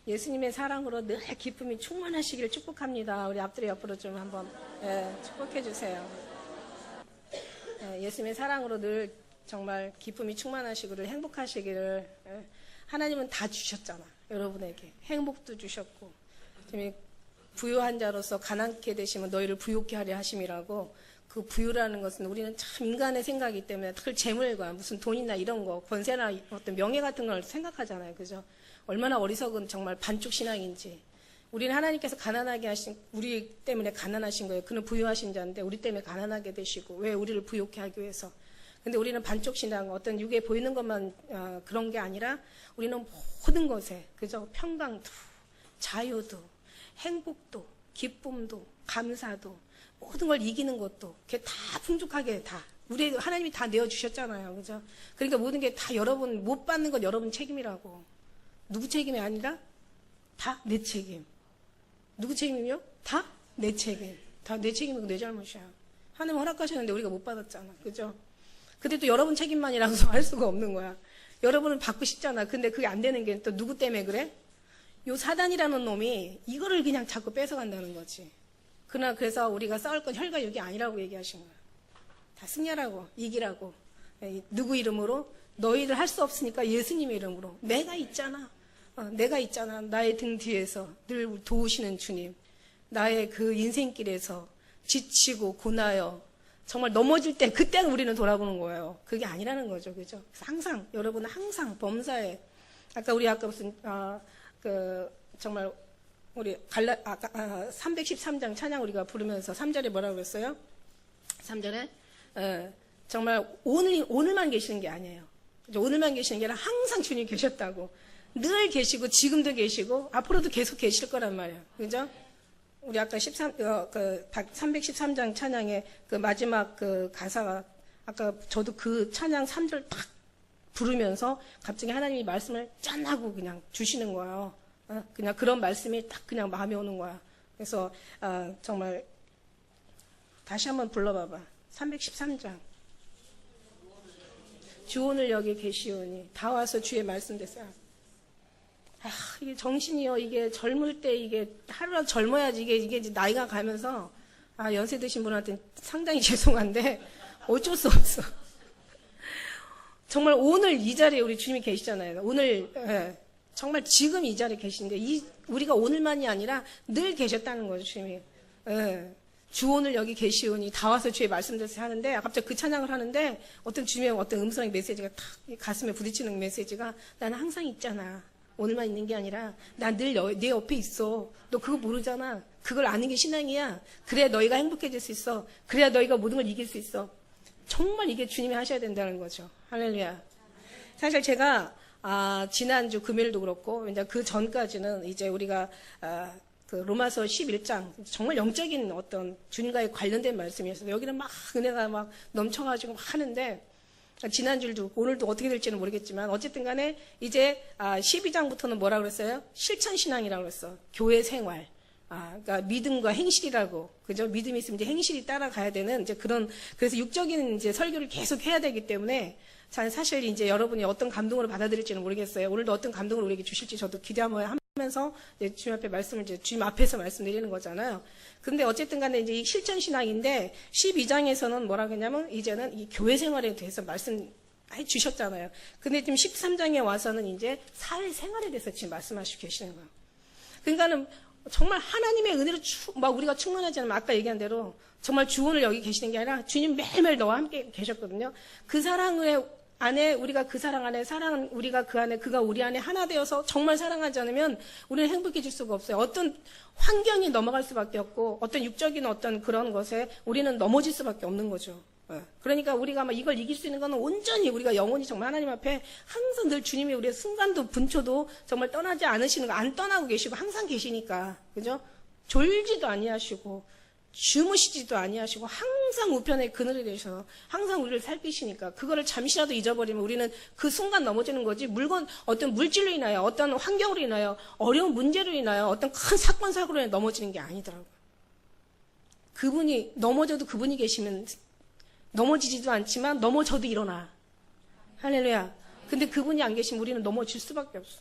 예수님의 사랑으로 늘 기쁨이 충만하시기를 축복합니다. 우리 앞뒤로 옆으로 좀 한번 축복해 주세요. 예수님의 사랑으로 늘 정말 기쁨이 충만하시기를 행복하시기를 하나님은 다 주셨잖아. 여러분에게 행복도 주셨고 부유한 자로서 가난케 되시면 너희를 부유케 하려 하심이라고. 그 부유라는 것은 우리는 참 인간의 생각이기 때문에 특히 재물과 무슨 돈이나 이런 거 권세나 어떤 명예 같은 걸 생각하잖아요. 그죠? 얼마나 어리석은 정말 반쪽 신앙인지. 우리는 하나님께서 가난하게 하신, 우리 때문에 가난하신 거예요. 그는 부유하신 자인데 우리 때문에 가난하게 되시고 왜 우리를 부유케 하기 위해서. 근데 우리는 반쪽 신앙, 어떤 육에 보이는 것만 그런 게 아니라 우리는 모든 것에 그저 평강도 자유도 행복도 기쁨도 감사도 모든 걸 이기는 것도 그게 다 풍족하게 다 우리 하나님이 다 내어주셨잖아요. 그죠? 그러니까 모든 게 다 여러분 못 받는 건 여러분 책임이라고. 누구 책임이 아니라 다 내 책임. 누구 책임이요? 다 내 책임. 다 내 책임이고 내 잘못이야. 하나님 허락하셨는데 우리가 못 받았잖아. 그죠? 근데 또 여러분 책임만이라고 할 수가 없는 거야. 여러분은 받고 싶잖아. 근데 그게 안 되는 게 또 누구 때문에 그래? 요 사단이라는 놈이 이거를 그냥 자꾸 뺏어간다는 거지. 그래서 우리가 싸울 건 혈과 육이 아니라고 얘기하신 거야. 다 승리하라고, 이기라고. 누구 이름으로? 너희들 할 수 없으니까 예수님의 이름으로. 내가 있잖아. 내가 있잖아. 나의 등 뒤에서 늘 도우시는 주님. 나의 그 인생길에서 지치고 고나여 정말 넘어질 때 그때는 우리는 돌아보는 거예요. 그게 아니라는 거죠. 그죠? 항상 여러분은 항상 범사에 아까 무슨 정말 우리 313장 찬양 우리가 부르면서 3절에 뭐라고 그랬어요? 3절에 정말 오늘만 계시는 게 아니에요. 오늘만 계시는 게 아니라 항상 주님 계셨다고. 늘 계시고 지금도 계시고 앞으로도 계속 계실 거란 말이에요. 그죠? 우리 아까 313장 찬양의 그 마지막 그 가사가 아까 저도 그 찬양 3절 딱 부르면서 갑자기 하나님이 말씀을 짠 하고 그냥 주시는 거예요. 그냥 그런 말씀이 딱 그냥 마음에 오는 거야. 그래서 정말 다시 한번 불러봐봐. 313장. 주 오늘 여기 계시오니 다 와서 주의 말씀 됐어요. 이게 정신이요. 이게 젊을 때 이게 하루라도 젊어야지 이게 이제 나이가 가면서 연세 드신 분한테 상당히 죄송한데 어쩔 수 없어. 정말 오늘 이 자리에 우리 주님이 계시잖아요. 오늘 정말 지금 이 자리에 계신데 우리가 오늘만이 아니라 늘 계셨다는 거죠. 주님이. 주 오늘 여기 계시오니 다 와서 주의 말씀대로 하는데 갑자기 그 찬양을 하는데 어떤 주님의 어떤 음성의 메시지가 탁 가슴에 부딪히는 메시지가 나는 항상 있잖아. 오늘만 있는 게 아니라 나 늘 내 옆에 있어. 너 그거 모르잖아. 그걸 아는 게 신앙이야. 그래야 너희가 행복해질 수 있어. 그래야 너희가 모든 걸 이길 수 있어. 정말 이게 주님이 하셔야 된다는 거죠. 할렐루야. 사실 제가 지난주 금요일도 그렇고 이제 그 전까지는 이제 우리가 그 로마서 11장 정말 영적인 어떤 주님과의 관련된 말씀이었어요. 여기는 막 은혜가 막 넘쳐가지고 막 하는데 지난주도 오늘도 어떻게 될지는 모르겠지만 어쨌든 간에 이제 12장부터는 뭐라 그랬어요? 실천신앙이라고 그랬어. 교회 생활. 그러니까 믿음과 행실이라고. 그죠? 믿음이 있으면 이제 행실이 따라가야 되는 이제 그래서 육적인 이제 설교를 계속 해야 되기 때문에 사실 이제 여러분이 어떤 감동으로 받아들일지는 모르겠어요. 오늘도 어떤 감동을 우리에게 주실지 저도 기대 한번 하면서 이제 주님 앞에 말씀을 이제 주님 앞에서 말씀드리는 거잖아요. 근데 어쨌든 간에 이제 이 실천신앙인데 12장에서는 뭐라 그러냐면 이제는 이 교회 생활에 대해서 말씀해 주셨잖아요. 근데 지금 13장에 와서는 이제 사회생활에 대해서 지금 말씀하시고 계시는 거예요. 그러니까는 정말 하나님의 은혜로 막 우리가 충만하지 않으면 아까 얘기한 대로 정말 주 오늘 여기 계시는 게 아니라 주님 매일매일 너와 함께 계셨거든요. 그 사랑의 안에 우리가 그 사랑 안에 우리가 그 안에 그가 우리 안에 하나 되어서 정말 사랑하지 않으면 우리는 행복해질 수가 없어요. 어떤 환경이 넘어갈 수밖에 없고 어떤 육적인 어떤 그런 것에 우리는 넘어질 수밖에 없는 거죠. 그러니까 우리가 막 이걸 이길 수 있는 건 온전히 우리가 영원히 정말 하나님 앞에 항상 늘 주님이 우리의 순간도 분초도 정말 떠나지 않으시는 거 안 떠나고 계시고 항상 계시니까 그죠? 졸지도 아니하시고 주무시지도 아니하시고 항상 우편에 그늘이 되셔서 항상 우리를 살피시니까 그거를 잠시라도 잊어버리면 우리는 그 순간 넘어지는 거지 어떤 물질로 인하여 어떤 환경으로 인하여 어려운 문제로 인하여 어떤 큰 사건 사고로 인하여 넘어지는 게 아니더라고요. 그분이 넘어져도 그분이 계시면 넘어지지도 않지만 넘어져도 일어나. 할렐루야. 근데 그분이 안 계시면 우리는 넘어질 수밖에 없어.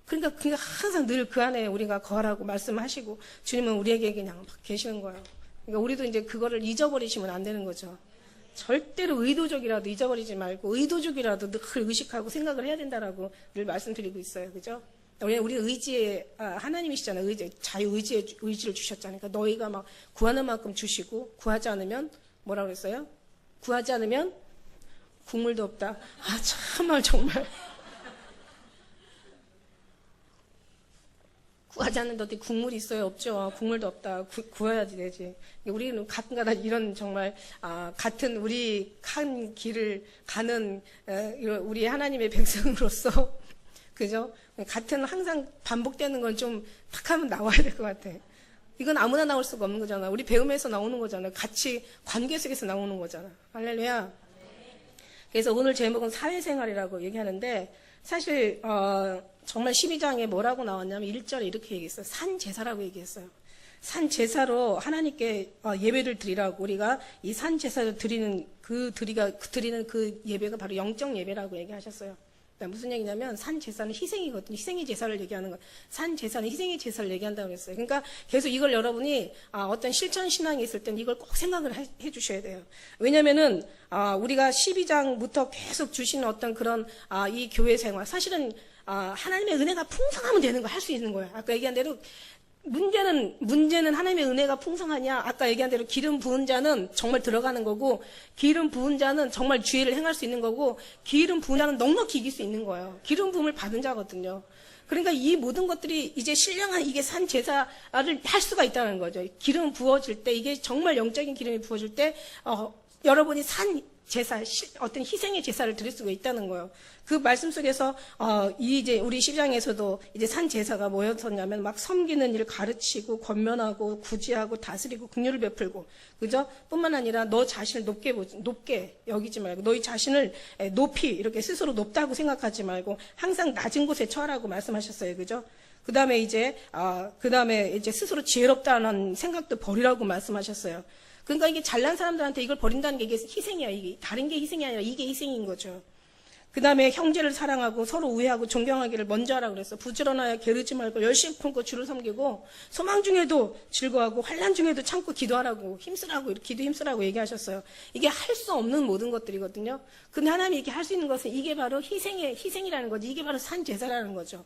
그러니까 항상 늘 그 안에 우리가 거하라고 말씀하시고 주님은 우리에게 그냥 막 계시는 거예요. 그러니까 우리도 이제 그거를 잊어버리시면 안 되는 거죠. 절대로 의도적이라도 잊어버리지 말고 의도적이라도 늘 의식하고 생각을 해야 된다라고 늘 말씀드리고 있어요. 그죠? 우리 의지에 하나님이시잖아요. 자유의지의 의지를 주셨잖아요. 그러니까 너희가 막 구하는 만큼 주시고 구하지 않으면 뭐라고 그랬어요? 구하지 않으면 국물도 없다. 참말 정말. 구하지 않는데 어떻게 국물이 있어요? 없죠. 국물도 없다. 구해야지 되지. 우리는 가끔가다 이런 정말 같은 우리 한 길을 가는 우리 하나님의 백성으로서 그죠? 같은 항상 반복되는 건 좀 탁 하면 나와야 될 것 같아. 이건 아무나 나올 수가 없는 거잖아. 우리 배움에서 나오는 거잖아. 같이 관계 속에서 나오는 거잖아. 할렐루야. 그래서 오늘 제목은 사회생활이라고 얘기하는데 사실 정말 12장에 뭐라고 나왔냐면 1절에 이렇게 얘기했어요. 산제사라고 얘기했어요. 산제사로 하나님께 예배를 드리라고 우리가 이 산제사를 드리는 드리는 그 예배가 바로 영적 예배라고 얘기하셨어요. 그러니까 무슨 얘기냐면 산제사는 희생이거든요. 희생의 제사를 얘기하는 거. 산제사는 희생의 제사를 얘기한다고 그랬어요. 그러니까 계속 이걸 여러분이 어떤 실천 신앙이 있을 땐 이걸 꼭 생각을 해 주셔야 돼요. 왜냐면은 우리가 12장부터 계속 주시는 어떤 그런 이 교회 생활 사실은 하나님의 은혜가 풍성하면 되는 거 할 수 있는 거예요. 아까 얘기한 대로 문제는 하나님의 은혜가 풍성하냐. 아까 얘기한 대로 기름 부은 자는 정말 들어가는 거고 기름 부은 자는 정말 주의를 행할 수 있는 거고 기름 부은 자는 넉넉히 이길 수 있는 거예요. 기름 부음을 받은 자거든요. 그러니까 이 모든 것들이 이제 신령한 이게 산 제사를 할 수가 있다는 거죠. 기름 부어질 때 이게 정말 영적인 기름이 부어질 때 여러분이 산 제사, 어떤 희생의 제사를 드릴 수가 있다는 거예요. 그 말씀 속에서, 이제 우리 12장에서도 이제 산 제사가 뭐였었냐면 막 섬기는 일을 가르치고, 권면하고, 구제하고, 다스리고, 긍휼을 베풀고, 그죠? 뿐만 아니라 너 자신을 높게 여기지 말고, 너희 자신을 높이, 이렇게 스스로 높다고 생각하지 말고, 항상 낮은 곳에 처하라고 말씀하셨어요. 그죠? 그 다음에 이제 스스로 지혜롭다는 생각도 버리라고 말씀하셨어요. 그러니까 이게 잘난 사람들한테 이걸 버린다는 게 이게 희생이야. 이게 다른 게 희생이 아니라 이게 희생인 거죠. 그 다음에 형제를 사랑하고 서로 우애하고 존경하기를 먼저 하라 그랬어. 부지런하여 게으르지 말고 열심히 품고 주를 섬기고 소망 중에도 즐거워하고 환난 중에도 참고 기도하라고 기도 힘쓰라고 얘기하셨어요. 이게 할 수 없는 모든 것들이거든요. 근데 하나님이 이렇게 할 수 있는 것은 이게 바로 희생이라는 거지. 이게 바로 산 제사라는 거죠.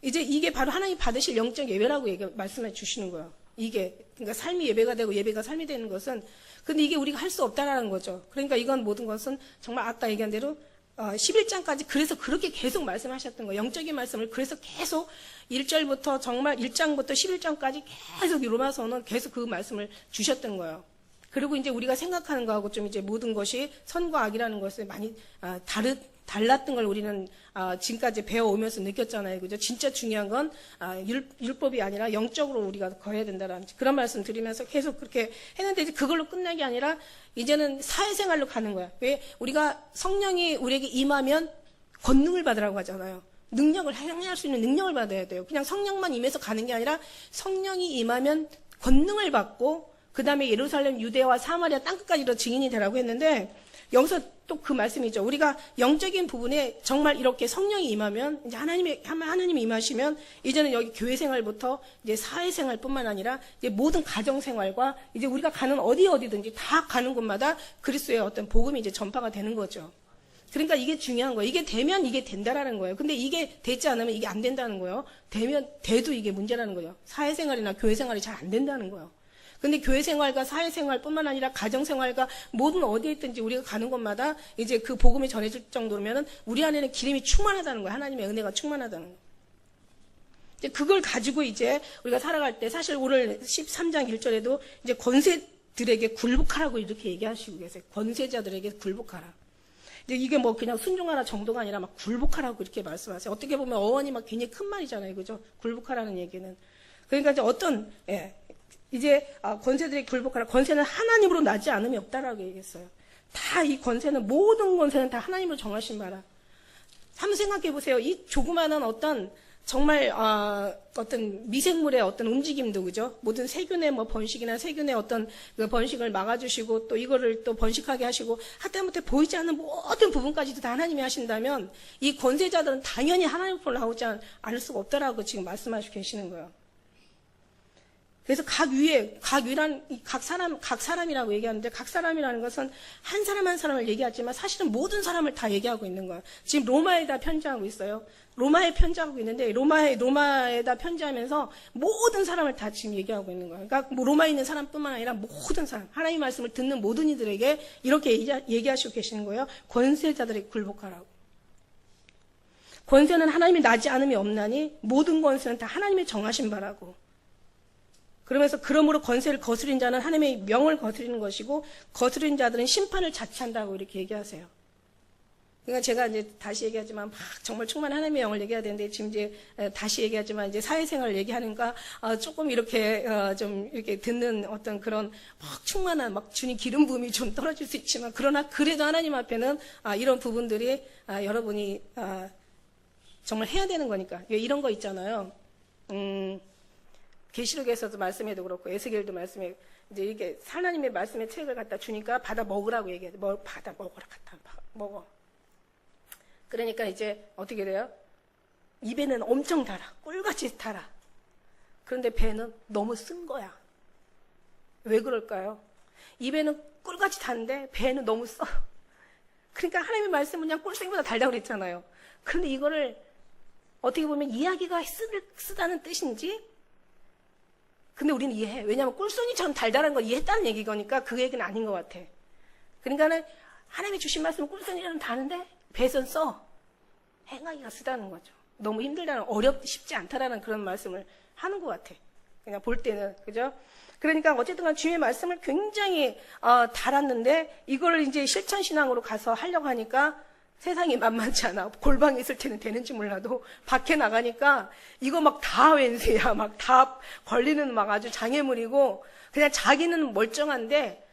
이제 이게 바로 하나님 받으실 영적 예배라고 말씀해 주시는 거예요. 그러니까 삶이 예배가 되고 예배가 삶이 되는 것은, 근데 이게 우리가 할 수 없다라는 거죠. 그러니까 이건 모든 것은 정말 아까 얘기한 대로 11장까지 그래서 그렇게 계속 말씀하셨던 거예요. 영적인 말씀을 그래서 계속 1절부터 정말 1장부터 11장까지 계속 로마서는 계속 그 말씀을 주셨던 거예요. 그리고 이제 우리가 생각하는 거하고 좀 이제 모든 것이 선과 악이라는 것을 많이 달랐던 걸 우리는 지금까지 배워오면서 느꼈잖아요. 그죠? 진짜 중요한 건 율법이 아니라 영적으로 우리가 거해야 된다라는 그런 말씀 드리면서 계속 그렇게 했는데 이제 그걸로 끝난 게 아니라 이제는 사회생활로 가는 거야. 왜? 우리가 성령이 우리에게 임하면 권능을 받으라고 하잖아요. 능력을 행할 수 있는 능력을 받아야 돼요. 그냥 성령만 임해서 가는 게 아니라 성령이 임하면 권능을 받고 그 다음에 예루살렘, 유대와 사마리아 땅끝까지도 증인이 되라고 했는데 여기서 또 그 말씀이죠. 우리가 영적인 부분에 정말 이렇게 성령이 임하면 이제 하나님이 임하시면 이제는 여기 교회 생활부터 이제 사회 생활뿐만 아니라 이제 모든 가정 생활과 이제 우리가 가는 어디든지 다 가는 곳마다 그리스도의 어떤 복음이 이제 전파가 되는 거죠. 그러니까 이게 중요한 거예요. 이게 되면 이게 된다라는 거예요. 근데 이게 되지 않으면 이게 안 된다는 거예요. 돼도 이게 문제라는 거예요. 사회 생활이나 교회 생활이 잘 안 된다는 거예요. 근데 교회 생활과 사회 생활뿐만 아니라 가정 생활과 모든 어디에 있든지 우리가 가는 곳마다 이제 그 복음이 전해질 정도면은 우리 안에는 기름이 충만하다는 거예요. 하나님의 은혜가 충만하다는 거예요. 이제 그걸 가지고 이제 우리가 살아갈 때 사실 오늘 13장 1절에도 이제 권세들에게 굴복하라고 이렇게 얘기하시고 계세요. 권세자들에게 굴복하라. 이제 이게 뭐 그냥 순종하라 정도가 아니라 막 굴복하라고 이렇게 말씀하세요. 어떻게 보면 어원이 막 굉장히 큰 말이잖아요. 그죠? 굴복하라는 얘기는. 그러니까 이제 이제 권세들에게 굴복하라. 권세는 하나님으로 나지 않음이 없다라고 얘기했어요. 다 이 권세는 모든 권세는 다 하나님으로 정하신 바라. 한번 생각해 보세요. 이 조그마한 어떤 정말 어떤 미생물의 어떤 움직임도 그죠? 모든 세균의 뭐 번식이나 세균의 어떤 그 번식을 막아주시고 또 이거를 또 번식하게 하시고 하다못해 보이지 않는 모든 부분까지도 다 하나님이 하신다면 이 권세자들은 당연히 하나님으로 나오지 않을 수가 없다라고 지금 말씀하시고 계시는 거예요. 그래서 각 사람이라고 얘기하는데 각 사람이라는 것은 한 사람 한 사람을 얘기하지만 사실은 모든 사람을 다 얘기하고 있는 거예요. 지금 로마에다 편지하고 있어요. 로마에 편지하고 있는데 로마에다 편지하면서 모든 사람을 다 지금 얘기하고 있는 거예요. 그러니까 뭐 로마에 있는 사람뿐만 아니라 모든 사람, 하나님의 말씀을 듣는 모든 이들에게 이렇게 얘기하시고 계시는 거예요. 권세자들에게 굴복하라고. 권세는 하나님이 나지 않음이 없나니 모든 권세는 다 하나님의 정하신 바라고. 그러면서 그러므로 권세를 거스린 자는 하나님의 명을 거스리는 것이고 거스린 자들은 심판을 자취한다고 이렇게 얘기하세요. 그러니까 제가 이제 다시 얘기하지만 막 정말 충만한 하나님의 영을 얘기해야 되는데 지금 이제 다시 얘기하지만 이제 사회생활을 얘기하니까 조금 이렇게 좀 이렇게 듣는 어떤 그런 막 충만한 막 주님 기름 부음이 좀 떨어질 수 있지만 그러나 그래도 하나님 앞에는 이런 부분들이 여러분이 정말 해야 되는 거니까 이런 거 있잖아요. 계시록에서도 말씀해도 그렇고 에스겔도 말씀해 이제 이게 하나님의 말씀의 책을 갖다 주니까 받아 먹으라고 얘기해. 받아 먹어라 갖다 먹어. 그러니까 이제 어떻게 돼요? 입에는 엄청 달아. 꿀같이 달아. 그런데 배는 너무 쓴 거야. 왜 그럴까요? 입에는 꿀같이 단데 배는 너무 써. 그러니까 하나님의 말씀은 그냥 꿀생보다 달다고 그랬잖아요. 그런데 이거를 어떻게 보면 이야기가 쓰다는 뜻인지 근데 우리는 이해해. 왜냐하면 꿀송이처럼 달달한 걸 이해했다는 얘기거니까 그 얘기는 아닌 것 같아. 그러니까는 하나님이 주신 말씀은 꿀송이처럼 다는데 배선 써. 행하기가 쓰다는 거죠. 너무 힘들다는, 쉽지 않다라는 그런 말씀을 하는 것 같아. 그냥 볼 때는. 그죠? 그러니까 어쨌든 간 주님의 말씀을 굉장히 달았는데 이걸 이제 실천신앙으로 가서 하려고 하니까 세상이 만만치 않아. 골방에 있을 때는 되는지 몰라도 밖에 나가니까 이거 막 다 왼수야. 막 다 걸리는 막 아주 장애물이고 그냥 자기는 멀쩡한데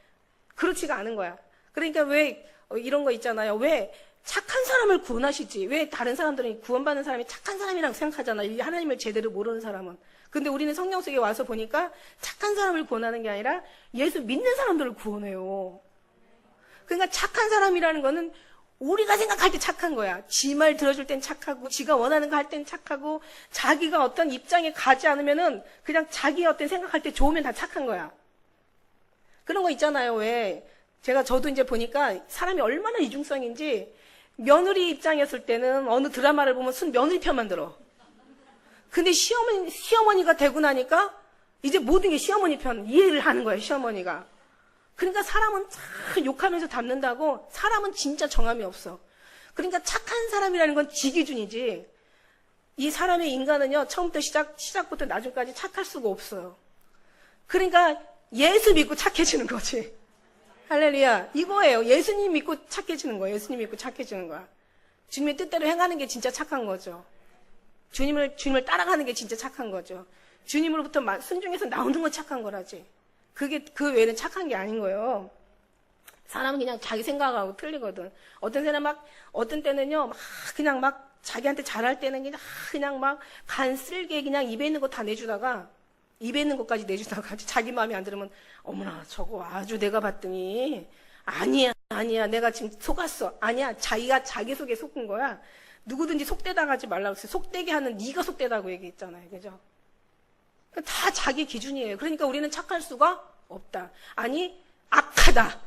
그렇지가 않은 거야. 그러니까 왜 이런 거 있잖아요. 왜 착한 사람을 구원하시지? 왜 다른 사람들은 구원받는 사람이 착한 사람이라고 생각하잖아. 이 하나님을 제대로 모르는 사람은. 근데 우리는 성경 속에 와서 보니까 착한 사람을 구원하는 게 아니라 예수 믿는 사람들을 구원해요. 그러니까 착한 사람이라는 거는 우리가 생각할 때 착한 거야. 지 말 들어줄 땐 착하고, 지가 원하는 거 할 땐 착하고, 자기가 어떤 입장에 가지 않으면은 그냥 자기 어떤 생각할 때 좋으면 다 착한 거야. 그런 거 있잖아요. 왜? 저도 이제 보니까 사람이 얼마나 이중성인지 며느리 입장이었을 때는 어느 드라마를 보면 순 며느리 편만 들어. 근데 시어머니가 되고 나니까 이제 모든 게 시어머니 편 이해를 하는 거예요. 시어머니가. 그러니까 사람은 참 욕하면서 닮는다고 사람은 진짜 정함이 없어. 그러니까 착한 사람이라는 건 지 기준이지. 이 사람의 인간은요, 처음부터 시작부터 나중까지 착할 수가 없어요. 그러니까 예수 믿고 착해지는 거지. 할렐루야. 이거예요. 예수님 믿고 착해지는 거예요. 예수님 믿고 착해지는 거야. 주님의 뜻대로 행하는 게 진짜 착한 거죠. 주님을 따라가는 게 진짜 착한 거죠. 주님으로부터 순종해서 나오는 건 착한 거라지. 그 외에는 착한 게 아닌 거예요. 사람은 그냥 자기 생각하고 틀리거든. 어떤 때는요, 그냥 자기한테 잘할 때는 그냥 간 쓸게 그냥 입에 있는 거 다 내주다가, 입에 있는 것까지 내주다가 자기 마음에 안 들으면, 어머나, 저거 아주 내가 봤더니, 아니야, 내가 지금 속았어. 아니야, 자기가 자기 속에 속은 거야. 누구든지 속되다 하지 말라고 했어요. 속되게 하는 네가 속되다고 얘기했잖아요. 그죠? 다 자기 기준이에요. 그러니까 우리는 착할 수가 없다. 아니, 악하다.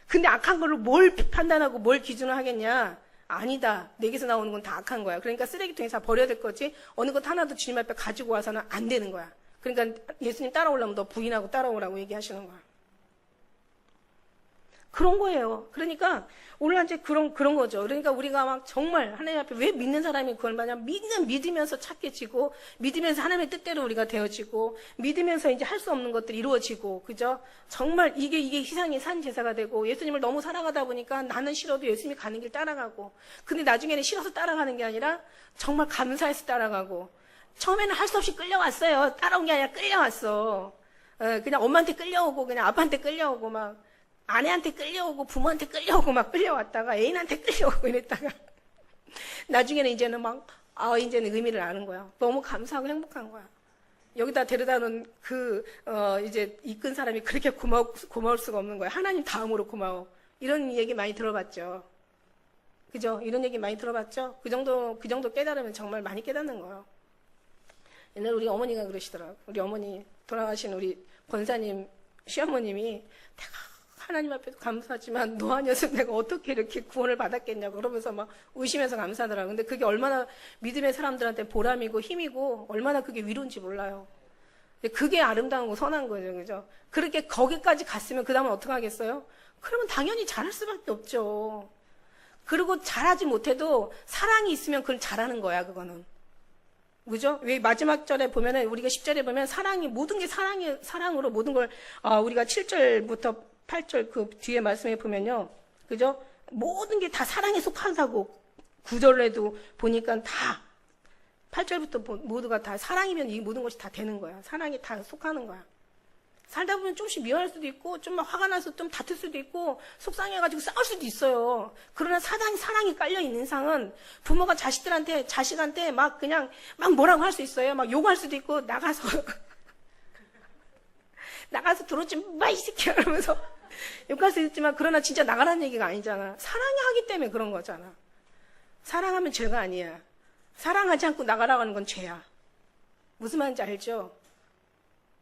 근데 악한 걸로 뭘 판단하고 뭘 기준을 하겠냐? 아니다. 내게서 나오는 건 다 악한 거야. 그러니까 쓰레기통에 다 버려야 될 거지. 어느 것 하나도 주님 앞에 가지고 와서는 안 되는 거야. 그러니까 예수님 따라오려면 너 부인하고 따라오라고 얘기하시는 거야. 그런 거예요. 그러니까 오늘 이제 그런 거죠. 그러니까 우리가 정말 하나님 앞에 왜 믿는 사람이 구원받냐? 믿으면서 착해지고, 믿으면서 하나님의 뜻대로 우리가 되어지고, 믿으면서 이제 할 수 없는 것들이 이루어지고, 그죠? 정말 이게 희생이 산 제사가 되고, 예수님을 너무 사랑하다 보니까 나는 싫어도 예수님이 가는 길 따라가고, 근데 나중에는 싫어서 따라가는 게 아니라 정말 감사해서 따라가고, 처음에는 할 수 없이 끌려왔어요. 따라온 게 아니라 끌려왔어. 그냥 엄마한테 끌려오고, 그냥 아빠한테 끌려오고, 아내한테 끌려오고 부모한테 끌려오고 끌려왔다가 애인한테 끌려오고 이랬다가 나중에는 이제는 이제는 의미를 아는 거야. 너무 감사하고 행복한 거야. 여기다 데려다 놓은 이제 이끈 사람이 그렇게 고마울 수가 없는 거야. 하나님 다음으로 고마워. 이런 얘기 많이 들어봤죠. 그죠? 이런 얘기 많이 들어봤죠? 그 정도 깨달으면 정말 많이 깨닫는 거예요. 옛날에 우리 어머니가 그러시더라고. 우리 어머니, 돌아가신 우리 권사님, 시어머님이 내가 하나님 앞에도 감사하지만 너 아니었으면 내가 어떻게 이렇게 구원을 받았겠냐고 그러면서 막 우시면서 감사하더라고. 근데 그게 얼마나 믿음의 사람들한테 보람이고 힘이고 얼마나 그게 위로인지 몰라요. 근데 그게 아름다운 거 선한 거죠. 그죠? 그렇게 거기까지 갔으면 그 다음은 어떻게 하겠어요? 그러면 당연히 잘할 수밖에 없죠. 그리고 잘하지 못해도 사랑이 있으면 그걸 잘하는 거야, 그거는. 그죠? 왜 마지막 절에 보면은, 우리가 10절에 보면 모든 게 사랑으로 모든 걸, 우리가 7절부터 8절 그 뒤에 말씀에 보면요. 그죠? 모든 게 다 사랑에 속한다고 9절에도 보니까 다 8절부터 모두가 다 사랑이면 이 모든 것이 다 되는 거야. 사랑이 다 속하는 거야. 살다 보면 조금씩 미워할 수도 있고 좀 화가 나서 좀 다툴 수도 있고 속상해가지고 싸울 수도 있어요. 그러나 사랑이 깔려있는 이상은 부모가 자식한테 막 그냥 막 뭐라고 할 수 있어요. 막 욕할 수도 있고 나가서 들어오지 마 이 새끼야 이러면서 욕할 수 있지만 그러나 진짜 나가라는 얘기가 아니잖아. 사랑이 하기 때문에 그런 거잖아. 사랑하면 죄가 아니야. 사랑하지 않고 나가라고 하는 건 죄야. 무슨 말인지 알죠?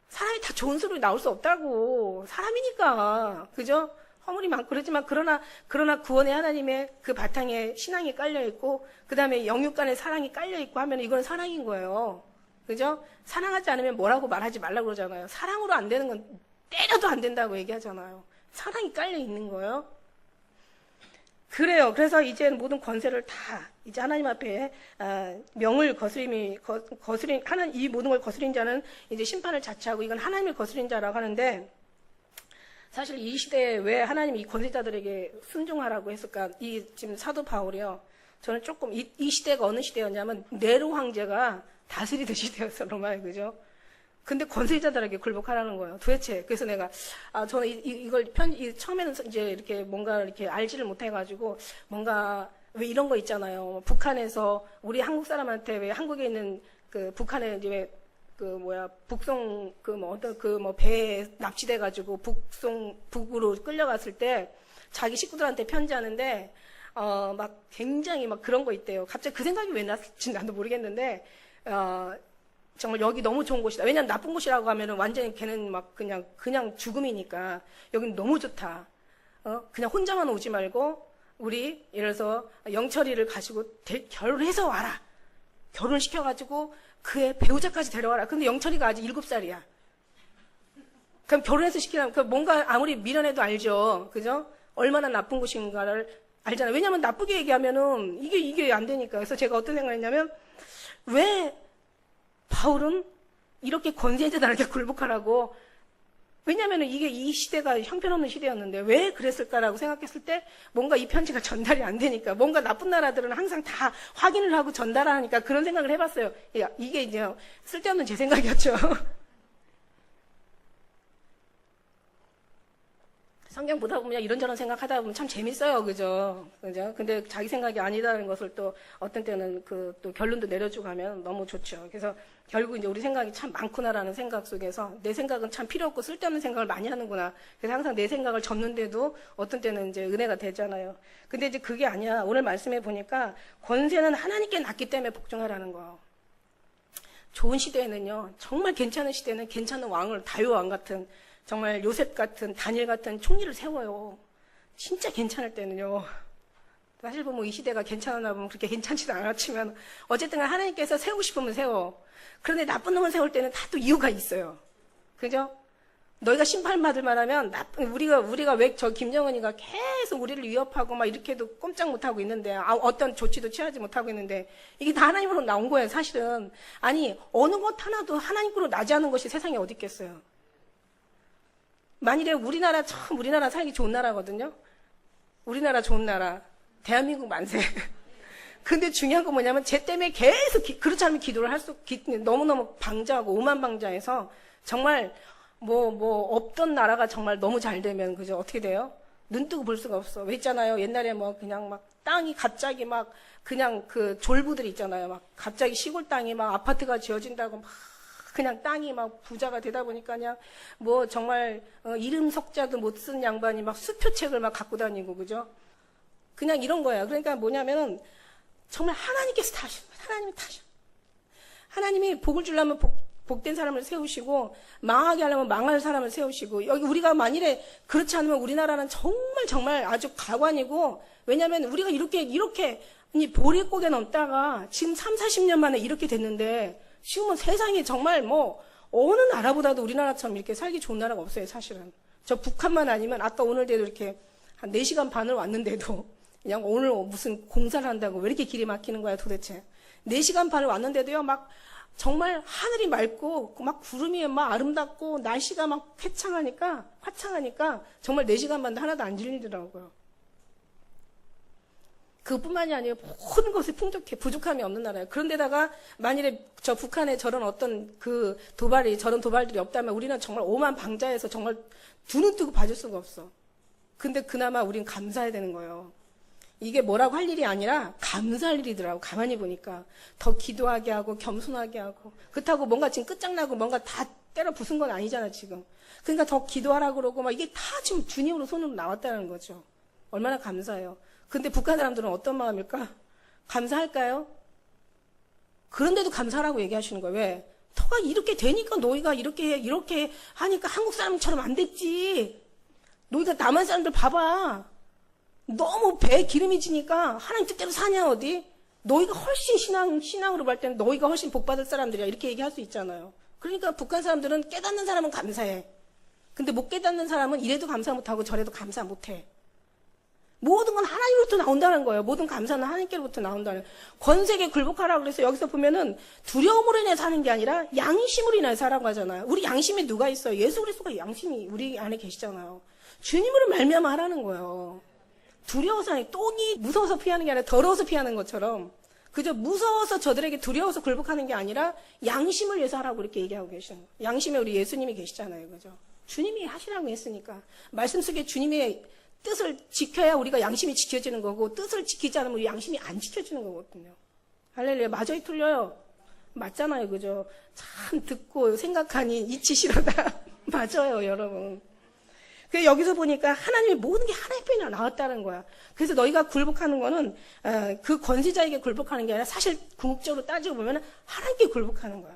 사람이 다 좋은 소리 나올 수 없다고. 사람이니까. 그죠? 허물이 많고 그러지만 그러나 구원의 하나님의 그 바탕에 신앙이 깔려있고 그 다음에 영육간의 사랑이 깔려있고 하면 이건 사랑인 거예요. 그죠? 사랑하지 않으면 뭐라고 말하지 말라고 그러잖아요. 사랑으로 안 되는 건 때려도 안 된다고 얘기하잖아요. 사랑이 깔려있는 거예요. 그래요. 그래서 이제 모든 권세를 다 이제 하나님 앞에 명을 이 모든 걸 거스린 자는 이제 심판을 자체하고 이건 하나님을 거스린 자라고 하는데 사실 이 시대에 왜 하나님이 이 권세자들에게 순종하라고 했을까? 이 지금 사도 바울이요. 저는 조금 이 시대가 어느 시대였냐면 네로 황제가 다스리던 시대였어 로마에 그죠? 근데 권세자들에게 굴복하라는 거예요. 도대체. 그래서 내가, 저는 이걸 처음에는 이제 이렇게 뭔가 이렇게 알지를 못해가지고, 뭔가, 왜 이런 거 있잖아요. 북한에서, 우리 한국 사람한테 왜 한국에 있는 북한에 이제 왜, 북송, 배에 납치돼가지고 북으로 끌려갔을 때, 자기 식구들한테 편지하는데, 막 굉장히 막 그런 거 있대요. 갑자기 그 생각이 왜 났을지 나도 모르겠는데, 정말 여기 너무 좋은 곳이다. 왜냐면 나쁜 곳이라고 하면은 완전히 걔는 막 그냥 죽음이니까 여긴 너무 좋다. 그냥 혼자만 오지 말고 우리 예를 들어서 영철이를 가지고 결혼해서 와라. 결혼시켜가지고 그의 배우자까지 데려와라. 근데 영철이가 아직 7살이야. 그럼 결혼해서 시키라면 뭔가 아무리 미련해도 알죠. 그죠? 얼마나 나쁜 곳인가를 알잖아요. 왜냐면 나쁘게 얘기하면은 이게 안 되니까. 그래서 제가 어떤 생각을 했냐면 왜 바울은 이렇게 권세자들에게 굴복하라고 왜냐하면 이 시대가 형편없는 시대였는데 왜 그랬을까라고 생각했을 때 뭔가 이 편지가 전달이 안 되니까 뭔가 나쁜 나라들은 항상 다 확인을 하고 전달하니까 그런 생각을 해봤어요. 이게 이제 쓸데없는 제 생각이었죠. 성경 보다 보면 이런저런 생각하다 보면 참 재밌어요. 그죠? 근데 자기 생각이 아니다는 것을 또 어떤 때는 또 결론도 내려주고 하면 너무 좋죠. 그래서 결국 이제 우리 생각이 참 많구나라는 생각 속에서 내 생각은 참 필요 없고 쓸데없는 생각을 많이 하는구나. 그래서 항상 내 생각을 접는데도 어떤 때는 이제 은혜가 되잖아요. 근데 이제 그게 아니야. 오늘 말씀해 보니까 권세는 하나님께 났기 때문에 복종하라는 거예요. 좋은 시대에는요, 정말 괜찮은 시대는 괜찮은 왕을, 다윗왕 같은, 정말 요셉 같은, 다니엘 같은 총리를 세워요. 진짜 괜찮을 때는요. 사실 보면 이 시대가 괜찮았나 보면 그렇게 괜찮지도 않았지만, 어쨌든 하나님께서 세우고 싶으면 세워. 그런데 나쁜 놈을 세울 때는 다 또 이유가 있어요. 그죠? 너희가 심판받을 만하면, 우리가 왜 김정은이가 계속 우리를 위협하고 막 이렇게도 꼼짝 못하고 있는데, 어떤 조치도 취하지 못하고 있는데, 이게 다 하나님으로 나온 거예요, 사실은. 아니, 어느 것 하나도 하나님으로 나지 않은 것이 세상에 어디 있겠어요. 만일에 우리나라 살기 좋은 나라거든요? 우리나라 좋은 나라. 대한민국 만세. 근데 중요한 건 뭐냐면, 쟤 때문에 계속 그렇지 않으면 기도를 너무너무 방자하고 오만방자해서, 정말, 없던 나라가 정말 너무 잘 되면, 그죠? 어떻게 돼요? 눈 뜨고 볼 수가 없어. 왜 있잖아요. 옛날에 그냥 땅이 갑자기 그냥 그 졸부들 있잖아요. 막 갑자기 시골 땅이 막 아파트가 지어진다고 막 그냥 땅이 막 부자가 되다 보니까 그냥 뭐 정말 이름 석자도 못 쓴 양반이 막 수표책을 막 갖고 다니고 그죠? 그냥 이런 거예요. 그러니까 뭐냐면은 정말 하나님께서 타신 거예요. 하나님이 타셔. 하나님이 복을 주려면 복된 사람을 세우시고 망하게 하려면 망할 사람을 세우시고 여기 우리가 만일에 그렇지 않으면 우리나라는 정말 아주 가관이고 왜냐하면 우리가 이렇게 보릿고개 넘다가 지금 3, 40년 만에 이렇게 됐는데 지금은 세상이 정말 뭐 어느 나라보다도 우리나라처럼 이렇게 살기 좋은 나라가 없어요. 사실은 저 북한만 아니면 아까 오늘도 이렇게 한 4시간 반을 왔는데도 그냥 오늘 무슨 공사를 한다고 왜 이렇게 길이 막히는 거야 도대체 4시간 반을 왔는데도요 막 정말 하늘이 맑고 막 구름이 막 아름답고 날씨가 막 화창하니까 정말 4시간 반도 하나도 안 질리더라고요. 그뿐만이 아니에요. 모든 것이 풍족해 부족함이 없는 나라예요. 그런데다가 만일에 저 북한에 저런 어떤 저런 도발들이 없다면 우리는 정말 오만방자해서 정말 두 눈 뜨고 봐줄 수가 없어. 근데 그나마 우린 감사해야 되는 거예요. 이게 뭐라고 할 일이 아니라 감사할 일이더라고. 가만히 보니까 더 기도하게 하고 겸손하게 하고 그렇다고 뭔가 지금 끝장나고 뭔가 다 때려 부순 건 아니잖아 지금. 그러니까 더 기도하라고 그러고 막 이게 다 지금 주님으로 손으로 나왔다는 거죠. 얼마나 감사해요. 근데 북한 사람들은 어떤 마음일까? 감사할까요? 그런데도 감사라고 얘기하시는 거예요. 왜? 터가 이렇게 되니까 너희가 이렇게 하니까 한국 사람처럼 안 됐지. 너희가 남한 사람들 봐봐. 너무 배에 기름이 지니까 하나님 뜻대로 사냐 어디? 너희가 훨씬 신앙으로 볼 때는 너희가 훨씬 복받을 사람들이야. 이렇게 얘기할 수 있잖아요. 그러니까 북한 사람들은 깨닫는 사람은 감사해. 근데 못 깨닫는 사람은 이래도 감사 못하고 저래도 감사 못해. 모든 건 하나님으로부터 나온다는 거예요. 모든 감사는 하나님께로부터 나온다는 거예요. 권세에 굴복하라고 그래서 여기서 보면은 두려움으로 인해서 하는 게 아니라 양심으로 인해서 하라고 하잖아요. 우리 양심에 누가 있어요? 예수 그리스도가 양심이 우리 안에 계시잖아요. 주님으로 말미암아 하라는 거예요. 두려워서 아니 똥이 무서워서 피하는 게 아니라 더러워서 피하는 것처럼 그저 무서워서 저들에게 두려워서 굴복하는 게 아니라 양심을 위해서 하라고 이렇게 얘기하고 계시는 거예요. 양심에 우리 예수님이 계시잖아요. 그죠? 주님이 하시라고 했으니까 말씀 속에 주님의 뜻을 지켜야 우리가 양심이 지켜지는 거고 뜻을 지키지 않으면 우리 양심이 안 지켜지는 거거든요. 할렐루야. 맞아요 틀려요? 맞잖아요. 그죠? 참 듣고 생각하니 이치시로다. 맞아요 여러분. 그래서 여기서 보니까 하나님의 모든 게 하나님 편이 나왔다는 거야. 그래서 너희가 굴복하는 거는 그 권세자에게 굴복하는 게 아니라 사실 궁극적으로 따지고 보면 하나님께 굴복하는 거야.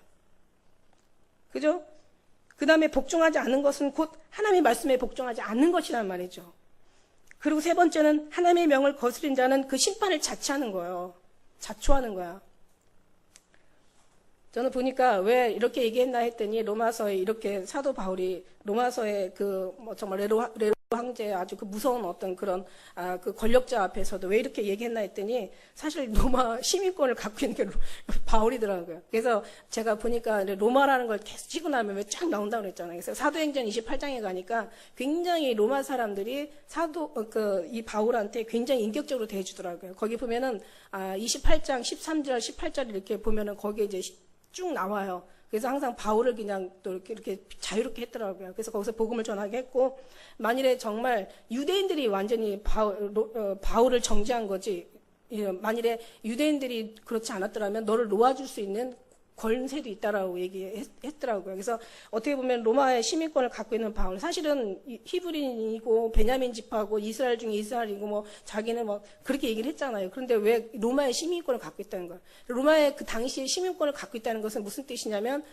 그죠? 그 다음에 복종하지 않는 것은 곧 하나님의 말씀에 복종하지 않는 것이란 말이죠. 그리고 세 번째는 하나님의 명을 거스린 자는 그 심판을 자초하는 거예요. 자초하는 거야. 저는 보니까 왜 이렇게 얘기했나 했더니 로마서에 이렇게 사도 바울이 로마서에 정말 네로 황제의 아주 그 무서운 어떤 그런 그 권력자 앞에서도 왜 이렇게 얘기했나 했더니 사실 로마 시민권을 갖고 있는 게 바울이더라고요. 그래서 제가 보니까 로마라는 걸 계속 치고 나면 왜 쫙 나온다고 그랬잖아요. 그래서 사도행전 28장에 가니까 굉장히 로마 사람들이 이 바울한테 굉장히 인격적으로 대해주더라고요. 거기 보면은 28장 13절 18절 이렇게 보면은 거기에 이제 쭉 나와요. 그래서 항상 바울을 그냥 또 이렇게 자유롭게 했더라고요. 그래서 거기서 복음을 전하게 했고, 만일에 정말 유대인들이 완전히 바울을 정죄한 거지, 만일에 유대인들이 그렇지 않았더라면 너를 놓아줄 수 있는 권세도 있다라고 얘기했더라고요. 그래서 어떻게 보면 로마의 시민권을 갖고 있는 바울, 사실은 히브리인이고 베냐민 지파고 이스라엘 중에 이스라엘이고 뭐 자기는 뭐 그렇게 얘기를 했잖아요. 그런데 왜 로마의 시민권을 갖고 있다는 거예요? 로마의 그 당시에 시민권을 갖고 있다는 것은 무슨 뜻이냐면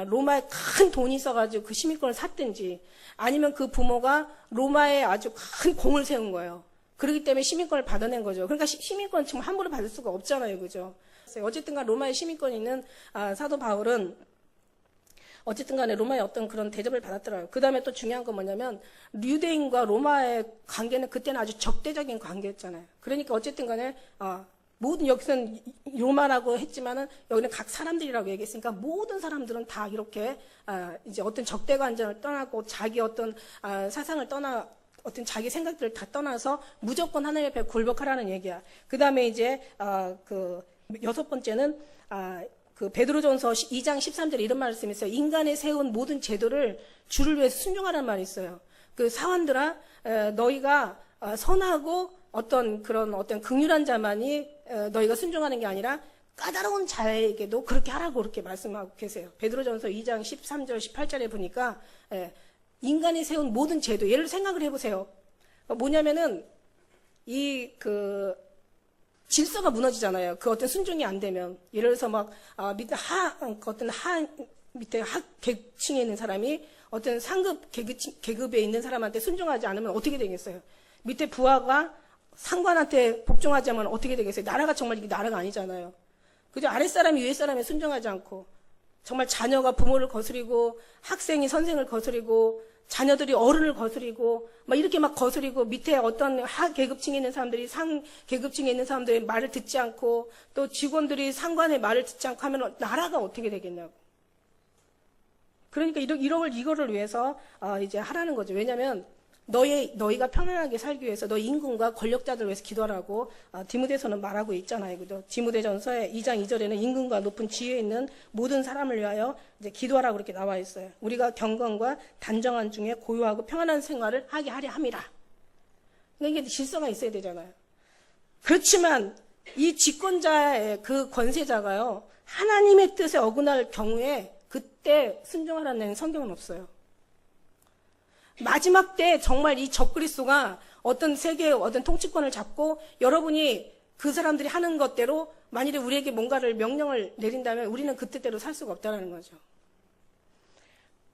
로마에 큰 돈이 있어가지고 그 시민권을 샀든지 아니면 그 부모가 로마에 아주 큰 공을 세운 거예요. 그렇기 때문에 시민권을 받아낸 거죠. 그러니까 시민권 지금 함부로 받을 수가 없잖아요, 그죠? 어쨌든 간 로마의 시민권이 있는 사도 바울은 어쨌든 간에 로마의 어떤 그런 대접을 받았더라고요. 그 다음에 또 중요한 건 뭐냐면 유대인과 로마의 관계는 그때는 아주 적대적인 관계였잖아요. 그러니까 어쨌든 간에 모든 여기서는 로마라고 했지만은 여기는 각 사람들이라고 얘기했으니까 모든 사람들은 다 이렇게 이제 어떤 적대 관점을 떠나고 자기 어떤 사상을 어떤 자기 생각들을 다 떠나서 무조건 하나님 앞에 굴복하라는 얘기야. 그 다음에 이제 여섯 번째는 그 베드로전서 2장 13절에 이런 말씀이 있어요. 인간이 세운 모든 제도를 주를 위해서 순종하라는 말이 있어요. 그 사환들아, 너희가 선하고 어떤 그런 어떤 긍휼한 자만이 너희가 순종하는 게 아니라 까다로운 자에게도 그렇게 하라고 그렇게 말씀하고 계세요. 베드로전서 2장 13절 18절에 보니까 인간이 세운 모든 제도, 예를 생각을 해보세요. 뭐냐면은 질서가 무너지잖아요. 그 어떤 순종이 안 되면. 예를 들어서 막 밑에 계층에 있는 사람이 어떤 상급 계급에 있는 사람한테 순종하지 않으면 어떻게 되겠어요? 밑에 부하가 상관한테 복종하자면 어떻게 되겠어요? 나라가 정말 이게 나라가 아니잖아요. 그죠? 아랫사람이 위에사람에 순종하지 않고 정말 자녀가 부모를 거스리고 학생이 선생을 거스리고 자녀들이 어른을 거스리고 막 이렇게 막 거스리고 밑에 어떤 하 계급층에 있는 사람들이 상 계급층에 있는 사람들의 말을 듣지 않고 또 직원들이 상관의 말을 듣지 않고 하면 나라가 어떻게 되겠냐고. 그러니까 이거를 위해서 이제 하라는 거죠. 왜냐하면 너희가 편안하게 살기 위해서 너희 임금과 권력자들 위해서 기도하라고 디모데서는 말하고 있잖아요. 그죠? 디모데전서의 2장 2절에는 임금과 높은 지위에 있는 모든 사람을 위하여 이제 기도하라고 그렇게 나와 있어요. 우리가 경건과 단정한 중에 고요하고 평안한 생활을 하게 하려 함이라. 그러니까 이게 질서가 있어야 되잖아요. 그렇지만 이 집권자의 그 권세자가요, 하나님의 뜻에 어긋날 경우에 그때 순종하라는 성경은 없어요. 마지막 때 정말 이 적그리스도가 어떤 세계의 어떤 통치권을 잡고 여러분이 그 사람들이 하는 것대로 만일에 우리에게 뭔가를 명령을 내린다면 우리는 그 뜻대로 살 수가 없다는 거죠.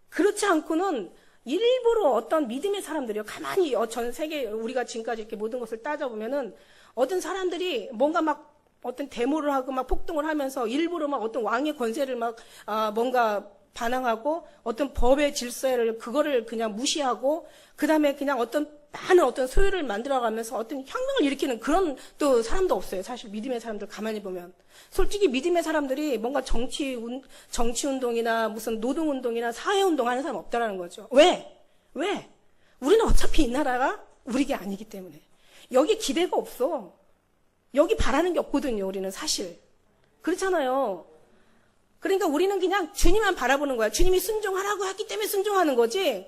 그렇지 않고는 일부러 어떤 믿음의 사람들이요, 가만히 전 세계 우리가 지금까지 이렇게 모든 것을 따져보면은 어떤 사람들이 뭔가 막 어떤 데모를 하고 막 폭동을 하면서 일부러 막 어떤 왕의 권세를 막 뭔가 반항하고 어떤 법의 질서를 그거를 그냥 무시하고 그다음에 그냥 많은 어떤 소유를 만들어가면서 어떤 혁명을 일으키는 그런 또 사람도 없어요. 사실 믿음의 사람들 가만히 보면 솔직히 믿음의 사람들이 뭔가 정치 운동이나 무슨 노동 운동이나 사회 운동 하는 사람 없다라는 거죠. 왜? 우리는 어차피 이 나라가 우리 게 아니기 때문에 여기 기대가 없어. 여기 바라는 게 없거든요. 우리는 사실 그렇잖아요. 그러니까 우리는 그냥 주님만 바라보는 거야. 주님이 순종하라고 했기 때문에 순종하는 거지.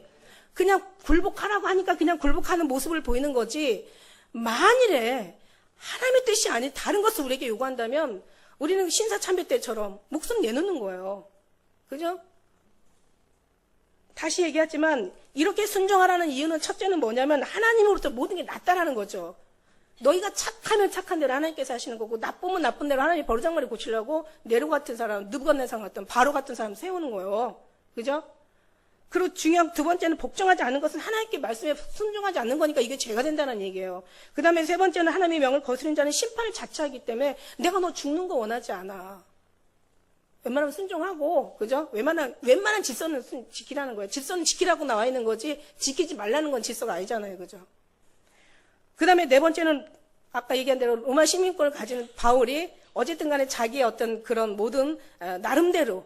그냥 굴복하라고 하니까 그냥 굴복하는 모습을 보이는 거지. 만일에 하나님의 뜻이 아닌 다른 것을 우리에게 요구한다면 우리는 신사참배 때처럼 목숨 내놓는 거예요. 그죠? 다시 얘기하지만 이렇게 순종하라는 이유는 첫째는 뭐냐면 하나님으로부터 모든 게 낫다라는 거죠. 너희가 착하면 착한 대로 하나님께서 하시는 거고 나쁘면 나쁜 대로 하나님이 버르장머리 고치려고 네로 같은 사람, 느부갓네살 같은 바로 같은 사람 세우는 거예요. 그죠? 그리고 중요한 두 번째는 복종하지 않는 것은 하나님께 말씀에 순종하지 않는 거니까 이게 죄가 된다는 얘기예요. 그 다음에 세 번째는 하나님의 명을 거스린 자는 심판을 자처하기 때문에 내가 너 죽는 거 원하지 않아. 웬만하면 순종하고, 그죠? 웬만한 질서는 지키라는 거예요. 질서는 지키라고 나와 있는 거지 지키지 말라는 건 질서가 아니잖아요. 그죠? 그 다음에 네 번째는 아까 얘기한 대로 로마 시민권을 가진 바울이 어쨌든 간에 자기의 어떤 그런 모든 나름대로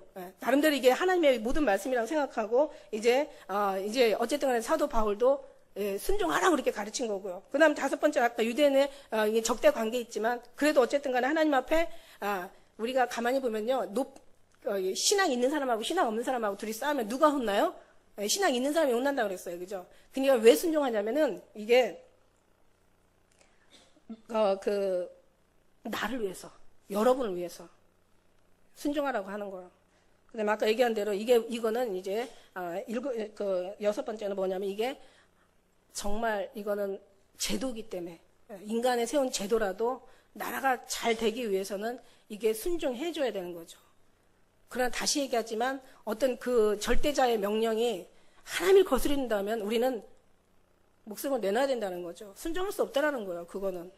이게 하나님의 모든 말씀이라고 생각하고 이제 어쨌든 간에 사도 바울도 순종하라고 그렇게 가르친 거고요. 그 다음에 다섯 번째 아까 유대인의 적대 관계 있지만 그래도 어쨌든 간에 하나님 앞에 우리가 가만히 보면요. 신앙 있는 사람하고 신앙 없는 사람하고 둘이 싸우면 누가 혼나요? 신앙 있는 사람이 혼난다고 그랬어요. 그죠? 그러니까 왜 순종하냐면은 이게 나를 위해서, 여러분을 위해서 순종하라고 하는 거예요. 그 다음에 아까 얘기한 대로 이거는 이제, 여섯 번째는 뭐냐면 이게 정말 이거는 제도이기 때문에 인간의 세운 제도라도 나라가 잘 되기 위해서는 이게 순종해줘야 되는 거죠. 그러나 다시 얘기하지만 어떤 그 절대자의 명령이 하나님을 거스린다면 우리는 목숨을 내놔야 된다는 거죠. 순종할 수 없다라는 거예요. 그거는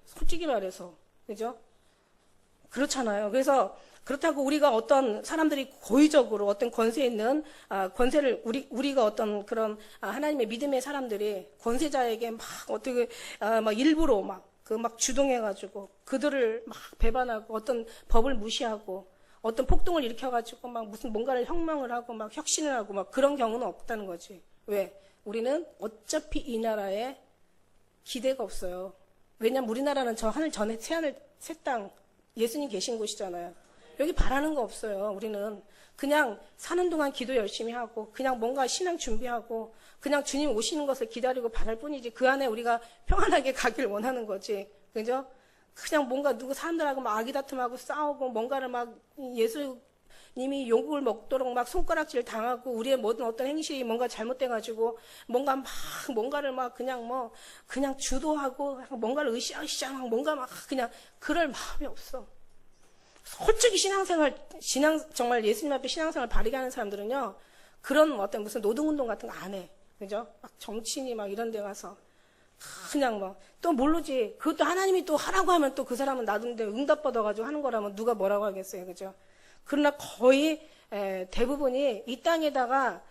솔직히 말해서 그죠? 그렇잖아요. 그래서 그렇다고 우리가 어떤 사람들이 고의적으로 어떤 권세 있는 권세를 우리가 어떤 그런 하나님의 믿음의 사람들이 권세자에게 막 어떻게 막 일부러 막 주동해가지고 그들을 막 배반하고 어떤 법을 무시하고 어떤 폭동을 일으켜가지고 막 무슨 뭔가를 혁명을 하고 막 혁신을 하고 막 그런 경우는 없다는 거지. 왜? 우리는 어차피 이 나라에 기대가 없어요. 왜냐면 우리나라는 저 하늘 전에 새 땅 예수님 계신 곳이잖아요. 여기 바라는 거 없어요. 우리는 그냥 사는 동안 기도 열심히 하고 그냥 뭔가 신앙 준비하고 그냥 주님 오시는 것을 기다리고 바랄 뿐이지 그 안에 우리가 평안하게 가길 원하는 거지. 그죠? 그냥 뭔가 누구 사람들하고 막 아기다툼하고 싸우고 뭔가를 막 예수님이 욕을 먹도록 막 손가락질 당하고 우리의 모든 어떤 행실이 뭔가 잘못돼가지고 뭔가 막 뭔가를 막 그냥 주도하고 뭔가를 으쌰으쌰 막 뭔가 막 그냥 그럴 마음이 없어. 솔직히 정말 예수님 앞에 신앙생활 바르게 하는 사람들은요, 그런 어떤 무슨 노동운동 같은 거 안 해. 그죠? 막 정치인이 막 이런 데 가서, 그냥 또 모르지. 그것도 하나님이 또 하라고 하면 또 그 사람은 나중에 응답 받아가지고 하는 거라면 누가 뭐라고 하겠어요. 그죠? 그러나 거의, 대부분이 이 땅에다가,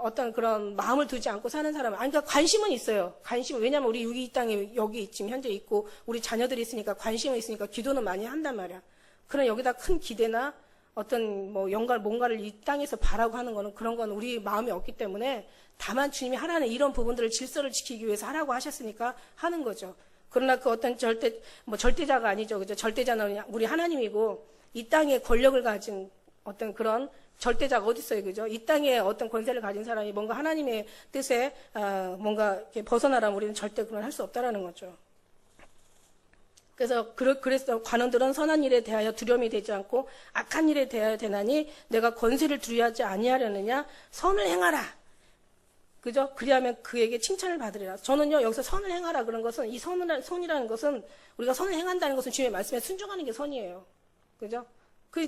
어떤 그런 마음을 두지 않고 사는 사람은, 그러니까 관심은 있어요. 왜냐면 우리 이 땅에 여기 지금 현재 있고, 우리 자녀들이 있으니까 관심은 있으니까 기도는 많이 한단 말이야. 그러나 여기다 큰 기대나 어떤 뭔가를 이 땅에서 바라고 하는 거는 그런 건 우리 마음에 없기 때문에 다만 주님이 하라는 이런 부분들을 질서를 지키기 위해서 하라고 하셨으니까 하는 거죠. 그러나 그 어떤 절대자가 아니죠. 그죠? 절대자는 우리 하나님이고 이 땅에 권력을 가진 어떤 그런 절대자가 어디 있어요. 그죠? 이 땅에 어떤 권세를 가진 사람이 뭔가 하나님의 뜻에 뭔가 이렇게 벗어나라면 우리는 절대 그건 할 수 없다라는 거죠. 그래서 관원들은 선한 일에 대하여 두려움이 되지 않고 악한 일에 대하여 되나니 내가 권세를 두려워하지 아니하려느냐 선을 행하라. 그죠? 그리하면 그에게 칭찬을 받으리라. 저는요 여기서 선을 행하라 그런 것은 이 선이라는 것은 우리가 선을 행한다는 것은 주님의 말씀에 순종하는 게 선이에요. 그죠?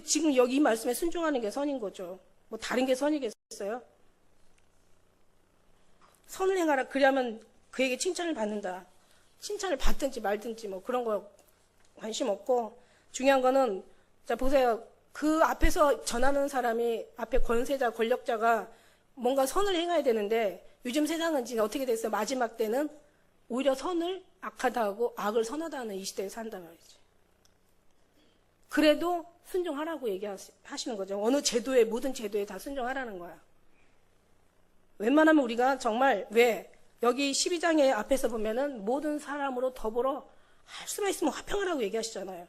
지금 여기 이 말씀에 순종하는 게 선인 거죠. 뭐 다른 게 선이겠어요? 선을 행하라. 그리하면 그에게 칭찬을 받는다. 칭찬을 받든지 말든지 뭐 그런 거 관심 없고 중요한 거는 자 보세요. 그 앞에서 전하는 사람이 앞에 권세자 권력자가 뭔가 선을 행해야 되는데 요즘 세상은 지금 어떻게 됐어요? 마지막 때는 오히려 선을 악하다 하고 악을 선하다 하는 이 시대에 산단 말이지. 그래도 순종하라고 얘기하시는 거죠. 어느 제도에 모든 제도에 다 순종하라는 거야. 웬만하면 우리가 정말 여기 12장의 앞에서 보면은 모든 사람으로 더불어 할 수만 있으면 화평하라고 얘기하시잖아요.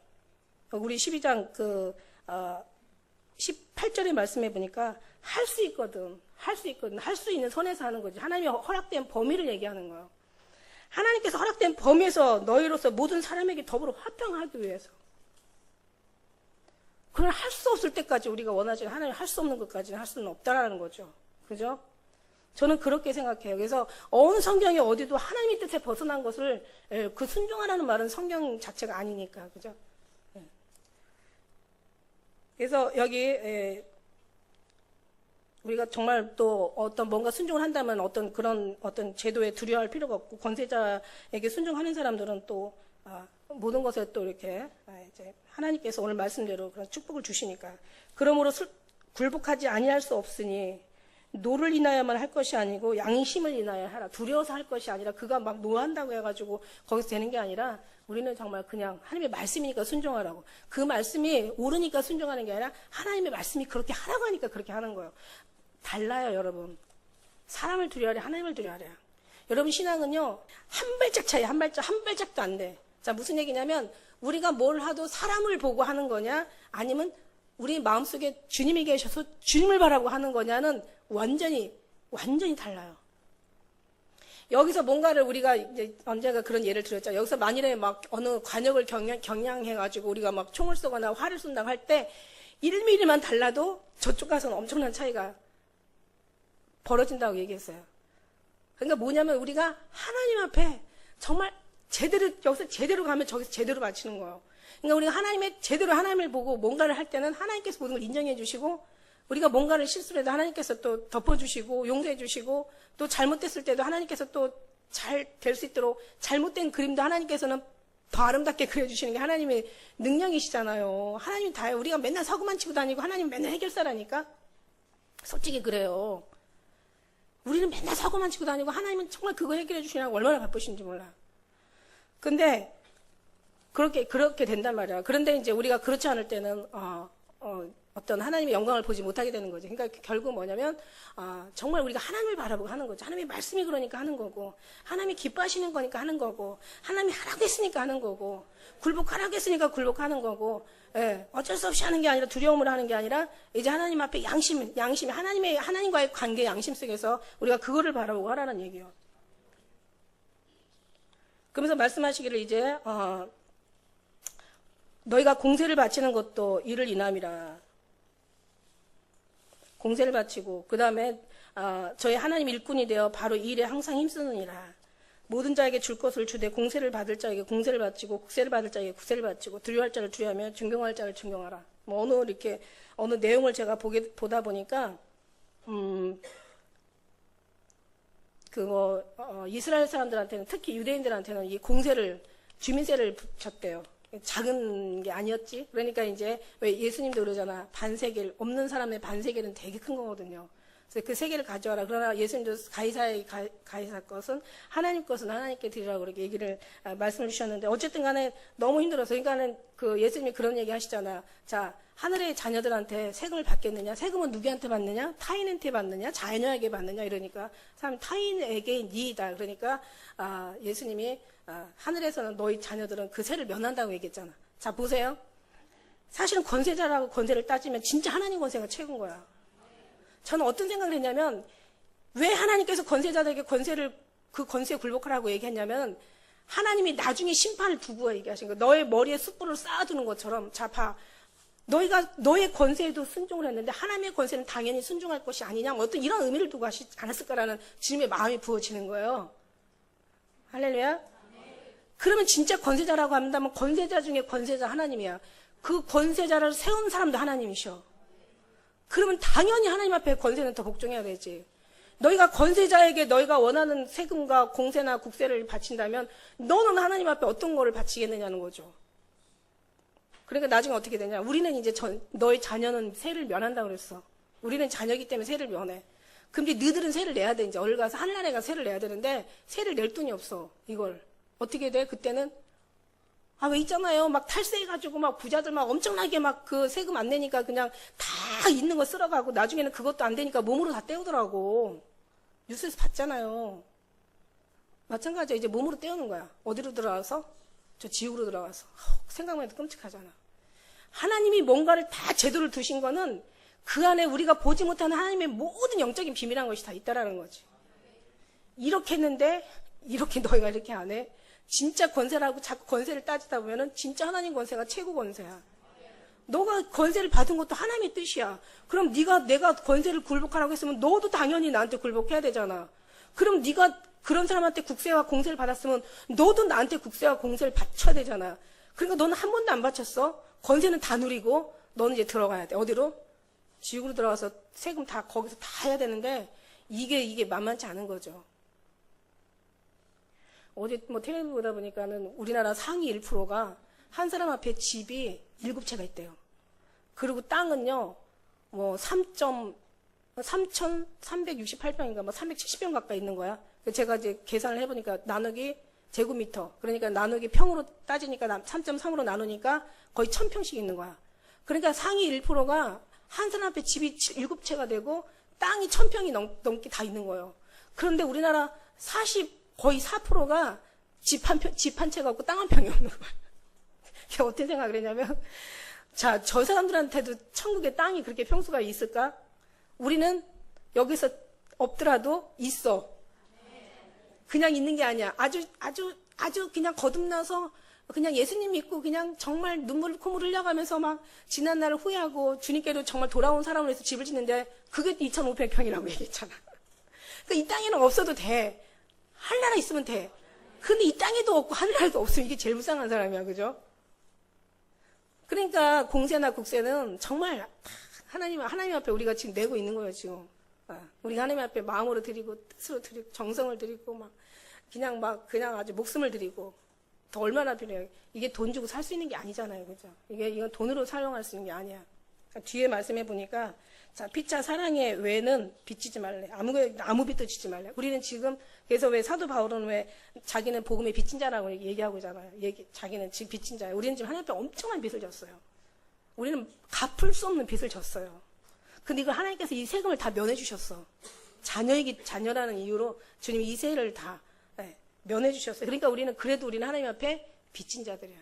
우리 12장 18절의 말씀해 보니까 할 수 있거든. 할 수 있는 선에서 하는 거지. 하나님이 허락된 범위를 얘기하는 거예요. 하나님께서 허락된 범위에서 너희로서 모든 사람에게 더불어 화평하기 위해서. 그걸 할 수 없을 때까지 우리가 원하지 하나님 할 수 없는 것까지는 할 수는 없다라는 거죠. 그죠? 저는 그렇게 생각해요. 그래서 어느 성경이 어디도 하나님의 뜻에 벗어난 것을 그 순종하라는 말은 성경 자체가 아니니까. 그죠? 그래서 여기 우리가 정말 또 뭔가 순종을 한다면 그런 제도에 두려워할 필요가 없고 권세자에게 순종하는 사람들은 또 모든 것에 또 이렇게 이제 하나님께서 오늘 말씀대로 그런 축복을 주시니까 그러므로 굴복하지 아니할 수 없으니 노를 인하여만 할 것이 아니고 양심을 인하여 하라. 두려워서 할 것이 아니라 그가 막 노한다고 해가지고 거기서 되는 게 아니라 우리는 정말 그냥 하나님의 말씀이니까 순종하라고. 그 말씀이 옳으니까 순종하는 게 아니라 하나님의 말씀이 그렇게 하라고 하니까 그렇게 하는 거예요. 달라요, 여러분. 사람을 두려워하래, 하나님을 두려워하래. 여러분 신앙은요 한 발짝 차이, 한 발짝도 안 돼. 자, 무슨 얘기냐면 우리가 뭘 하도 사람을 보고 하는 거냐 아니면 우리 마음속에 주님이 계셔서 주님을 바라고 하는 거냐는 완전히 달라요. 여기서 뭔가를 우리가 이제 언젠가 그런 예를 들었죠. 여기서 만일에 막 어느 관역을 경량해가지고 우리가 막 총을 쏘거나 화를 쏜다고 할 때 1mm만 달라도 저쪽 가서는 엄청난 차이가 벌어진다고 얘기했어요. 그러니까 뭐냐면 우리가 하나님 앞에 정말 여기서 제대로 가면 저기서 제대로 맞추는 거예요. 그러니까 우리가 제대로 하나님을 보고 뭔가를 할 때는 하나님께서 모든 걸 인정해 주시고 우리가 뭔가를 실수를 해도 하나님께서 또 덮어주시고 용서해 주시고 또 잘못됐을 때도 하나님께서 또 잘 될 수 있도록 잘못된 그림도 하나님께서는 더 아름답게 그려주시는 게 하나님의 능력이시잖아요. 하나님 다요. 우리가 맨날 사고만 치고 다니고 하나님 맨날 해결사라니까. 솔직히 그래요. 우리는 맨날 사고만 치고 다니고 하나님은 정말 그거 해결해 주시려고 얼마나 바쁘신지 몰라. 근데 그렇게 된단 말이야. 그런데 이제 우리가 그렇지 않을 때는 어떤 하나님의 영광을 보지 못하게 되는 거죠. 그러니까 결국 뭐냐면 정말 우리가 하나님을 바라보고 하는 거죠. 하나님의 말씀이 그러니까 하는 거고, 하나님이 기뻐하시는 거니까 하는 거고, 하나님이 하라고 했으니까 하는 거고, 굴복하라고 했으니까 굴복하는 거고, 예, 어쩔 수 없이 하는 게 아니라 두려움으로 하는 게 아니라 이제 하나님 앞에 양심이 하나님과의 관계 양심 속에서 우리가 그거를 바라보고 하라는 얘기예요. 그러면서 말씀하시기를 이제 너희가 공세를 바치는 것도 이를 인함이라. 공세를 바치고 그 다음에 저희 하나님 일꾼이 되어 바로 이 일에 항상 힘쓰느니라. 모든 자에게 줄 것을 주되 공세를 받을 자에게 공세를 바치고 국세를 받을 자에게 국세를 바치고 두려워할 자를 두려워하며 존경할 자를 존경하라. 뭐 어느 내용을 제가 보다 보니까 이스라엘 사람들한테는 특히 유대인들한테는 이 공세를 주민세를 붙였대요. 작은 게 아니었지. 그러니까 이제 왜 예수님도 그러잖아. 반세겔 없는 사람의 반세겔은 되게 큰 거거든요. 그래서 그 세계를 가져와라. 그러나 예수님도 가이사 것은 하나님 것은 하나님께 드리라고 그렇게 말씀을 주셨는데 어쨌든 간에 너무 힘들어서 그러니까는 그 예수님이 그런 얘기 하시잖아. 자, 하늘의 자녀들한테 세금을 받겠느냐? 세금은 누구한테 받느냐? 타인한테 받느냐? 자녀에게 받느냐? 이러니까 사람 타인에게 니이다. 그러니까 예수님이 하늘에서는 너희 자녀들은 그 세를 면한다고 얘기했잖아. 자, 보세요. 사실은 권세자라고 권세를 따지면 진짜 하나님 권세가 최고인 거야. 저는 어떤 생각을 했냐면 왜 하나님께서 권세자들에게 그 권세에 굴복하라고 얘기했냐면 하나님이 나중에 심판을 두고 얘기하신 거예요. 너의 머리에 숯불을 쌓아두는 것처럼 자 봐. 너희가 너의 권세에도 순종을 했는데 하나님의 권세는 당연히 순종할 것이 아니냐 뭐 어떤 이런 의미를 두고 하시지 않았을까라는 주님의 마음이 부어지는 거예요. 할렐루야. 그러면 진짜 권세자라고 한다면 권세자 중에 권세자 하나님이야. 그 권세자를 세운 사람도 하나님이셔. 그러면 당연히 하나님 앞에 권세는 더 복종해야 되지. 너희가 권세자에게 너희가 원하는 세금과 공세나 국세를 바친다면 너는 하나님 앞에 어떤 거를 바치겠느냐는 거죠. 그러니까 나중에 어떻게 되냐. 우리는 이제 너희 자녀는 세를 면한다고 그랬어. 우리는 자녀이기 때문에 세를 면해. 근데 너희들은 세를 내야 돼. 이제 어딜 가서 하늘나라에 가서 세를 내야 되는데 세를 낼 돈이 없어. 이걸. 어떻게 돼? 그때는 왜 있잖아요. 막 탈세해가지고 막 부자들 막 엄청나게 막 그 세금 안 내니까 그냥 다 있는 거 쓸어가고 나중에는 그것도 안 되니까 몸으로 다 때우더라고. 뉴스에서 봤잖아요. 마찬가지야. 이제 몸으로 때우는 거야. 어디로 들어가서? 저 지옥으로 들어가서. 생각만 해도 끔찍하잖아. 하나님이 뭔가를 다 제도를 두신 거는 그 안에 우리가 보지 못하는 하나님의 모든 영적인 비밀한 것이 다 있다라는 거지. 이렇게 했는데 이렇게 너희가 이렇게 안 해? 진짜 권세라고 자꾸 권세를 따지다 보면은 진짜 하나님 권세가 최고 권세야. 너가 권세를 받은 것도 하나님의 뜻이야. 그럼 내가 권세를 굴복하라고 했으면 너도 당연히 나한테 굴복해야 되잖아. 그럼 네가 그런 사람한테 국세와 공세를 받았으면 너도 나한테 국세와 공세를 바쳐야 되잖아. 그러니까 너는 한 번도 안 바쳤어. 권세는 다 누리고 너는 이제 들어가야 돼. 어디로? 지옥으로 들어가서 세금 다 거기서 다 해야 되는데 이게 만만치 않은 거죠. 어제 텔레비전 보다 보니까는 우리나라 상위 1%가 한 사람 앞에 집이 7채가 있대요. 그리고 땅은요, 3,368평인가 370평 가까이 있는 거야. 제가 이제 계산을 해보니까 나누기 제곱미터. 그러니까 나누기 평으로 따지니까 3.3으로 나누니까 거의 1,000평씩 있는 거야. 그러니까 상위 1%가 한 사람 앞에 집이 7채가 되고 땅이 1,000평이 넘게 다 있는 거예요. 그런데 우리나라 거의 4%가 집 한 채가 없고 땅 한 평이 없는 거예요. 제가 어떻게 생각을 했냐면, 자, 저 사람들한테도 천국에 땅이 그렇게 평수가 있을까? 우리는 여기서 없더라도 있어. 그냥 있는 게 아니야. 아주 그냥 거듭나서 그냥 예수님 믿고 그냥 정말 콧물 흘려가면서 막 지난 날을 후회하고 주님께로 정말 돌아온 사람을 위해서 집을 짓는데 그게 2,500평이라고 얘기했잖아. 그러니까 이 땅에는 없어도 돼. 하늘나라 있으면 돼. 근데 이 땅에도 없고 하늘나라도 없으면 이게 제일 불쌍한 사람이야. 그죠? 그러니까 공세나 국세는 정말 하나님 앞에 우리가 지금 내고 있는 거예요. 지금. 우리가 하나님 앞에 마음으로 드리고 뜻으로 드리고 정성을 드리고 그냥 아주 목숨을 드리고 더 얼마나 필요해요. 이게 돈 주고 살 수 있는 게 아니잖아요. 그죠? 이건 돈으로 사용할 수 있는 게 아니야. 그러니까 뒤에 말씀해 보니까 자, 피차 사랑의 외는 빚지지 말래. 아무 빚도 지지 말래. 우리는 지금 그래서 왜 사도 바울은 왜 자기는 복음의 빚진 자라고 얘기하고 있잖아요. 자기는 지금 빚진 자예요. 우리는 지금 하나님 앞에 엄청난 빚을 졌어요. 우리는 갚을 수 없는 빚을 졌어요. 근데 이걸 하나님께서 이 세금을 다 면해 주셨어. 자녀라는 이유로 주님이 이 세를 다 면해 주셨어요. 그러니까 우리는 하나님 앞에 빚진 자들이야.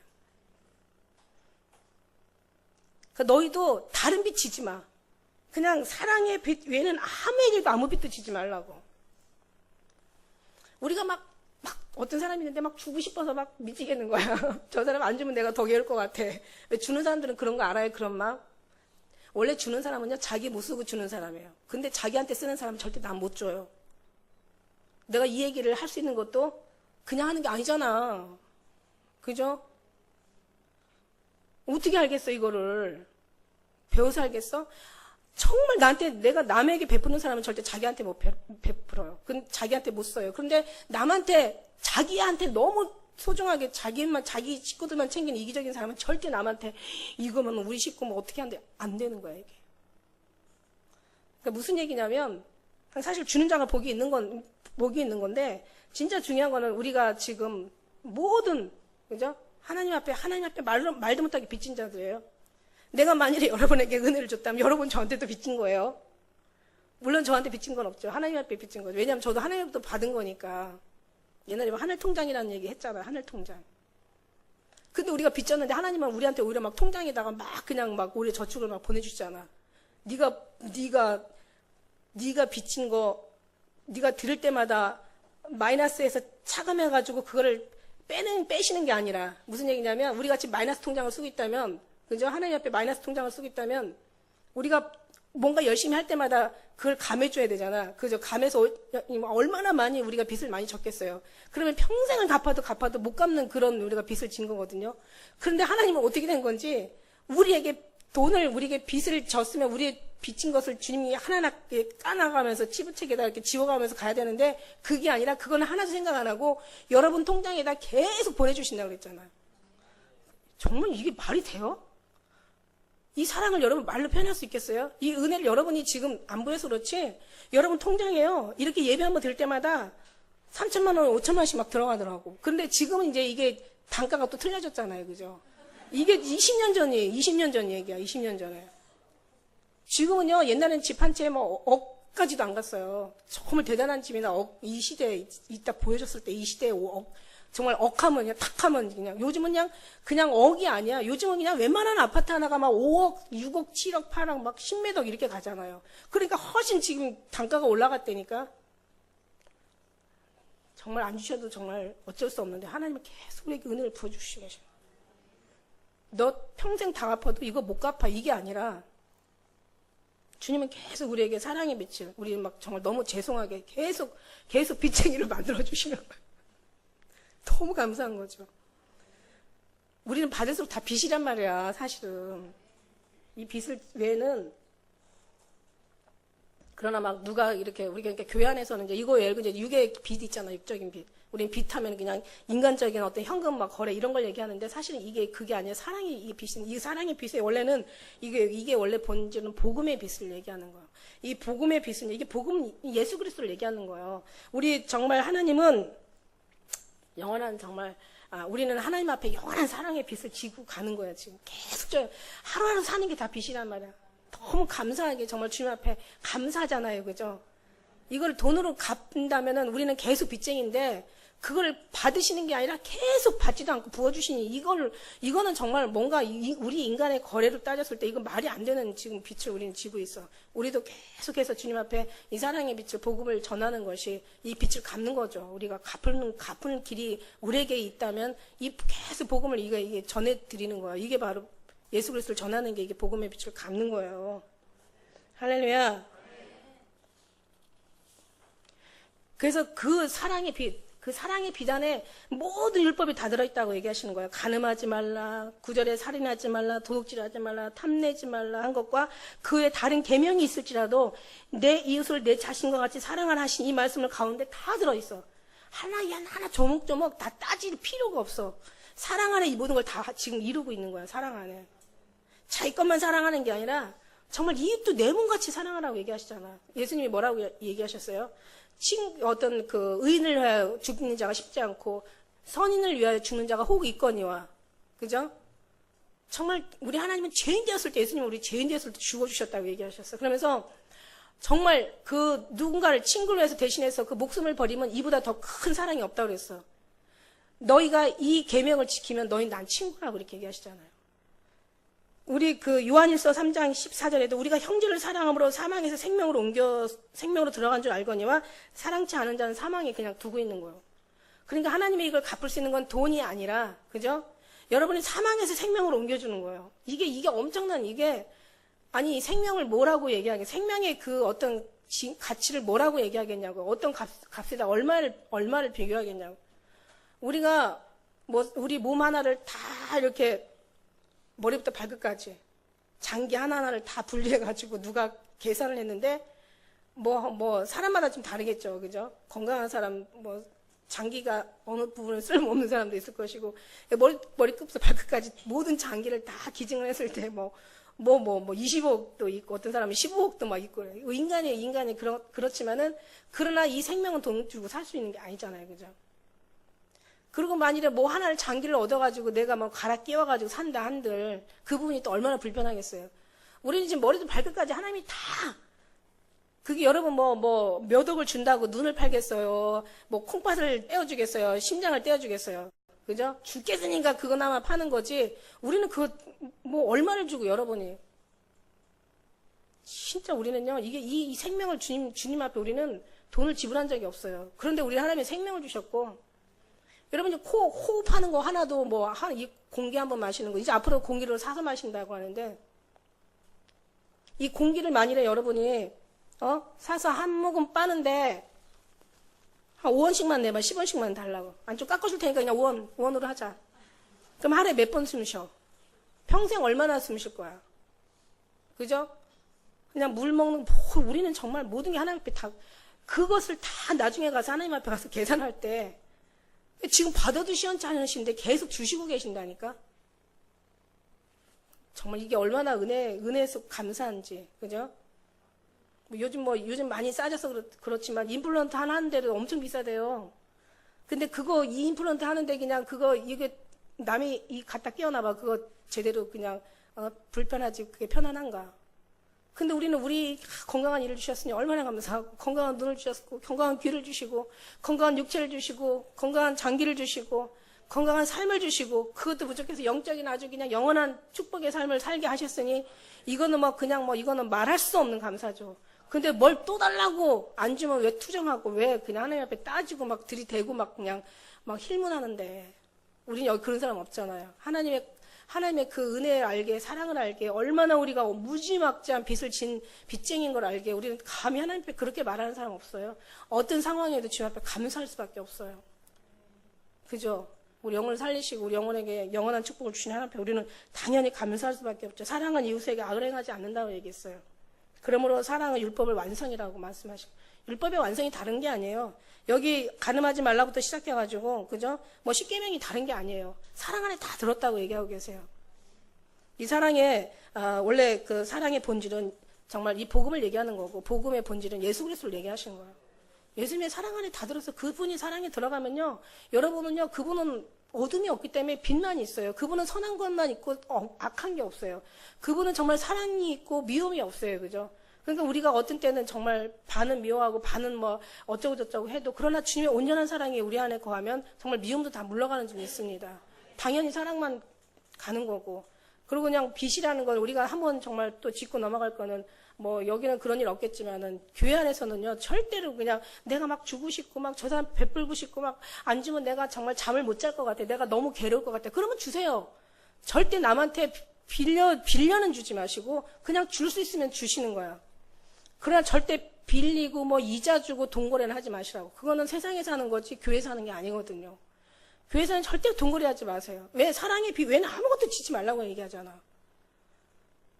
그러니까 너희도 다른 빚 지지 마. 그냥 사랑의 빚 외에는 아무에게도 아무 빚도 지지 말라고. 우리가 막 어떤 사람이 있는데 막 주고 싶어서 막 미치겠는 거야. 저 사람 안 주면 내가 더 괴로울 것 같아. 왜 주는 사람들은 그런 거 알아요? 그런 마음? 원래 주는 사람은요, 자기 못 쓰고 주는 사람이에요. 근데 자기한테 쓰는 사람은 절대 남 못 줘요. 내가 이 얘기를 할 수 있는 것도 그냥 하는 게 아니잖아. 그죠? 어떻게 알겠어, 이거를? 배워서 알겠어? 정말 내가 남에게 베푸는 사람은 절대 자기한테 못 베풀어요. 자기한테 못 써요. 그런데 자기한테 너무 소중하게 자기 식구들만 챙기는 이기적인 사람은 절대 남한테 이거면 우리 식구 뭐 어떻게 하는데 안 되는 거야, 이게. 그러니까 무슨 얘기냐면, 사실 주는 자가 복이 있는 건데, 진짜 중요한 거는 우리가 지금 그죠? 하나님 앞에 말도 못하게 빚진 자들이에요. 내가 만일에 여러분에게 은혜를 줬다면 여러분 저한테도 빚진 거예요. 물론 저한테 빚진 건 없죠. 하나님 앞에 빚진 거죠. 왜냐하면 저도 하나님부터 받은 거니까. 옛날에 하늘통장이라는 얘기 했잖아요. 하늘통장. 근데 우리가 빚졌는데 하나님은 우리한테 오히려 막 통장에다가 오히려 저축을 막 보내주잖아. 네가 빚진 거 네가 들을 때마다 마이너스에서 차감해가지고 그거를 빼시는 게 아니라 무슨 얘기냐면 우리 같이 마이너스 통장을 쓰고 있다면 그죠? 하나님 앞에 마이너스 통장을 쓰고 있다면 우리가 뭔가 열심히 할 때마다 그걸 감해줘야 되잖아. 그죠? 감해서 얼마나 많이 우리가 빚을 많이 졌겠어요. 그러면 평생을 갚아도 못 갚는 그런 우리가 빚을 진 거거든요. 그런데 하나님은 어떻게 된 건지 우리에게 빚을 졌으면 우리의 빚진 것을 주님이 하나하나 까나가면서 치부책에다 이렇게 지워가면서 가야 되는데 그게 아니라 그거는 하나도 생각 안 하고 여러분 통장에다 계속 보내주신다고 그랬잖아요. 정말 이게 말이 돼요? 이 사랑을 여러분 말로 표현할 수 있겠어요? 이 은혜를 여러분이 지금 안 보여서 그렇지 여러분 통장에요. 이렇게 예배 한번 들 때마다 3천만 원, 5천만 원씩 막 들어가더라고. 그런데 지금은 이제 이게 단가가 또 틀려졌잖아요. 그죠? 이게 20년 전이에요. 20년 전 얘기야. 20년 전에. 지금은요. 옛날에는 집 한 채에 뭐 억까지도 안 갔어요. 정말 대단한 집이나 이 시대에 이따 보여줬을 때 이 시대에 정말 억하면 그냥 탁하면 그냥 요즘은 그냥 억이 아니야. 요즘은 그냥 웬만한 아파트 하나가 막 5억, 6억, 7억, 8억 막 10매덕 이렇게 가잖아요. 그러니까 훨씬 지금 단가가 올라갔다니까. 정말 안 주셔도 정말 어쩔 수 없는데 하나님은 계속 우리에게 은혜를 부어주시고 계셔요. 너 평생 다 갚아도 이거 못 갚아 이게 아니라 주님은 계속 우리에게 사랑의 빛을 우리 막 정말 너무 죄송하게 계속 빚쟁이를 만들어 주시는 거예요. 너무 감사한 거죠. 우리는 받을수록 다 빚이란 말이야, 사실은. 이 빚을 외에는, 그러나 막 누가 이렇게, 우리가 그러니까 교회 안에서는 이제 이거 예를 들어 육의 빚 있잖아, 육적인 빚. 우리는 빚하면 그냥 인간적인 어떤 현금 막 거래 이런 걸 얘기하는데 사실은 그게 아니라 이 사랑의 빚의 원래는 이게 원래 본질은 복음의 빚을 얘기하는 거예요. 이 복음의 빚은 이게 예수 그리스도를 얘기하는 거예요. 우리 정말 하나님은 영원한 정말 우리는 하나님 앞에 영원한 사랑의 빚을 지고 가는 거야. 지금 계속 하루하루 사는 게 다 빚이란 말이야. 너무 감사하게 정말 주님 앞에 감사하잖아요. 그죠? 이걸 돈으로 갚는다면은 우리는 계속 빚쟁인데 그걸 받으시는 게 아니라 계속 받지도 않고 부어주시니 이거는 정말 뭔가 우리 인간의 거래로 따졌을 때 이건 말이 안 되는 지금 빛을 우리는 지고 있어. 우리도 계속해서 주님 앞에 이 사랑의 빛을 복음을 전하는 것이 이 빛을 갚는 거죠. 우리가 갚을 길이 우리에게 있다면 이 계속 복음을 이게 전해드리는 거야. 이게 바로 예수 그리스도를 전하는 게 이게 복음의 빛을 갚는 거예요. 할렐루야. 그래서 그 사랑의 빛 안에 모든 율법이 다 들어있다고 얘기하시는 거예요. 간음하지 말라, 구절에 살인하지 말라, 도둑질하지 말라, 탐내지 말라 한 것과 그의 다른 계명이 있을지라도 내 이웃을 내 자신과 같이 사랑하라 하신 이 말씀을 가운데 다 들어있어. 하나 조목조목 다 따질 필요가 없어. 사랑 안에 이 모든 걸 다 지금 이루고 있는 거야. 사랑 안에. 자기 것만 사랑하는 게 아니라 정말 이웃도 내 몸같이 사랑하라고 얘기하시잖아. 예수님이 뭐라고 얘기하셨어요? 어떤 의인을 위하여 죽는 자가 쉽지 않고 선인을 위하여 죽는 자가 혹 있거니와. 그죠? 정말 우리 하나님은 죄인 되었을 때, 예수님 우리 죄인 되었을 때 죽어주셨다고 얘기하셨어. 그러면서 정말 그 누군가를 친구를 해서 대신해서 그 목숨을 버리면 이보다 더 큰 사랑이 없다고 그랬어. 너희가 이 계명을 지키면 너희 난 친구라고 그렇게 얘기하시잖아요. 우리 그 요한일서 3장 14절에도 우리가 형제를 사랑함으로 사망에서 생명으로 들어간 줄 알거니와 사랑치 않은 자는 사망에 그냥 두고 있는 거예요. 그러니까 하나님이 이걸 갚을 수 있는 건 돈이 아니라, 그죠? 여러분이 사망에서 생명으로 옮겨주는 거예요. 이게 엄청난, 아니, 이 생명을 뭐라고 얘기하겠냐. 생명의 그 어떤 가치를 뭐라고 얘기하겠냐고. 어떤 값에다 얼마를 비교하겠냐고. 우리가, 우리 몸 하나를 다 이렇게 머리부터 발끝까지 장기 하나하나를 다 분리해가지고 누가 계산을 했는데, 사람마다 좀 다르겠죠. 그죠? 건강한 사람, 장기가 어느 부분은 쓸모없는 사람도 있을 것이고, 머리끝부터 발끝까지 모든 장기를 다 기증을 했을 때, 20억도 있고, 어떤 사람은 15억도 막 있고, 인간이 그렇지만은, 그러나 이 생명은 돈 주고 살 수 있는 게 아니잖아요. 그죠? 그리고 만일에 하나를 장기를 얻어가지고 내가 갈아 끼워가지고 산다 한들, 그 부분이 또 얼마나 불편하겠어요. 우리는 지금 머리도 발끝까지 하나님이 다, 그게 여러분 몇 억을 준다고 눈을 팔겠어요. 콩팥을 떼어주겠어요. 심장을 떼어주겠어요. 그죠? 죽겠으니까 그거나마 파는 거지. 우리는 얼마를 주고 여러분이. 진짜 우리는요, 이 생명을 주님 앞에 우리는 돈을 지불한 적이 없어요. 그런데 우리 하나님이 생명을 주셨고, 여러분이 호흡하는 거 하나도 이 공기 한번 마시는 거, 이제 앞으로 공기를 사서 마신다고 하는데, 이 공기를 만일에 여러분이 사서 한 모금 빠는데, 한 5원씩만 내봐. 10원씩만 달라고. 좀 깎아줄 테니까 그냥 5원으로 하자. 그럼 하루에 몇 번 숨 쉬어? 평생 얼마나 숨 쉴 거야? 그죠? 그냥 물 먹는, 우리는 정말 모든 게 하나님 앞에 다, 그것을 다 나중에 가서 하나님 앞에 가서 계산할 때, 지금 받아도 시원치 않으신데 계속 주시고 계신다니까? 정말 이게 얼마나 은혜에서 감사한지, 그죠? 요즘 많이 싸져서 그렇지만, 임플란트 하나 하는데도 엄청 비싸대요. 근데 이 임플란트 하는데 그냥 이게 남이 갖다 끼워놔봐. 그거 제대로 그냥, 불편하지. 그게 편안한가. 근데 우리는 우리 건강한 이를 주셨으니 얼마나 감사하고, 건강한 눈을 주셨고, 건강한 귀를 주시고, 건강한 육체를 주시고, 건강한 장기를 주시고, 건강한 삶을 주시고, 그것도 부족해서 영적인 아주 그냥 영원한 축복의 삶을 살게 하셨으니, 이거는 이거는 말할 수 없는 감사죠. 근데 뭘 또 달라고 안 주면 왜 투정하고, 왜 그냥 하나님 앞에 따지고 들이대고 그냥 힐문하는데, 우리는 여기 그런 사람 없잖아요. 하나님의 그 은혜를 알게, 사랑을 알게, 얼마나 우리가 무지막지한 빚을 진 빚쟁인 걸 알게, 우리는 감히 하나님 앞에 그렇게 말하는 사람 없어요. 어떤 상황에도 주님 앞에 감사할 수밖에 없어요. 그죠? 우리 영혼을 살리시고 우리 영혼에게 영원한 축복을 주신 하나님 앞에 우리는 당연히 감사할 수밖에 없죠. 사랑은 이웃에게 악을 행하지 않는다고 얘기했어요. 그러므로 사랑은 율법의 완성이라고 말씀하시고, 율법의 완성이 다른 게 아니에요. 여기 가늠하지 말라부터 시작해가지고, 그죠? 10계명이 다른 게 아니에요. 사랑 안에 다 들었다고 얘기하고 계세요. 이 사랑의, 원래 그 사랑의 본질은 정말 이 복음을 얘기하는 거고, 복음의 본질은 예수 그리스도를 얘기하시는 거예요. 예수님의 사랑 안에 다 들어서 그분이 사랑에 들어가면요, 여러분은요, 그분은 어둠이 없기 때문에 빛만 있어요. 그분은 선한 것만 있고 악한 게 없어요. 그분은 정말 사랑이 있고 미움이 없어요. 그죠? 그러니까 우리가 어떤 때는 정말 반은 미워하고 반은 어쩌고 저쩌고 해도, 그러나 주님의 온전한 사랑이 우리 안에 거하면 정말 미움도 다 물러가는 줄이 있습니다. 당연히 사랑만 가는 거고. 그리고 그냥 빚이라는 건 우리가 한번 정말 또 짚고 넘어갈 거는, 여기는 그런 일 없겠지만은, 교회 안에서는요, 절대로 그냥 내가 주고 싶고, 저 사람 베풀고 싶고, 안 주면 내가 정말 잠을 못 잘 것 같아. 내가 너무 괴로울 것 같아. 그러면 주세요. 절대 남한테 빌려는 주지 마시고, 그냥 줄 수 있으면 주시는 거야. 그러나 절대 빌리고 이자 주고 돈거래는 하지 마시라고. 그거는 세상에 사는 거지 교회 사는 게 아니거든요. 교회에서는 절대 돈거래 하지 마세요. 왜? 사랑의 외에는 아무것도 지지 말라고 얘기하잖아.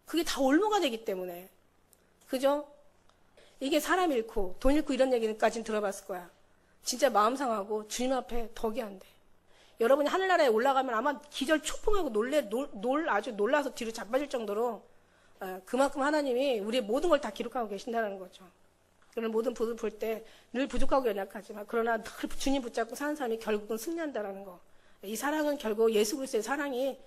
그게 다 올무가 되기 때문에. 그죠? 이게 사람 잃고 돈 잃고 이런 얘기까지는 들어봤을 거야. 진짜 마음 상하고 주님 앞에 덕이 안 돼. 여러분이 하늘나라에 올라가면 아마 기절 초풍하고 아주 놀라서 뒤로 자빠질 정도로, 그만큼 하나님이 우리의 모든 걸 다 기록하고 계신다는 거죠. 그런 모든 부분 볼 때 늘 부족하고 연약하지만, 그러나 늘 주님 붙잡고 사는 사람이 결국은 승리한다는 거. 이 사랑은 결국 예수 그리스도의 사랑이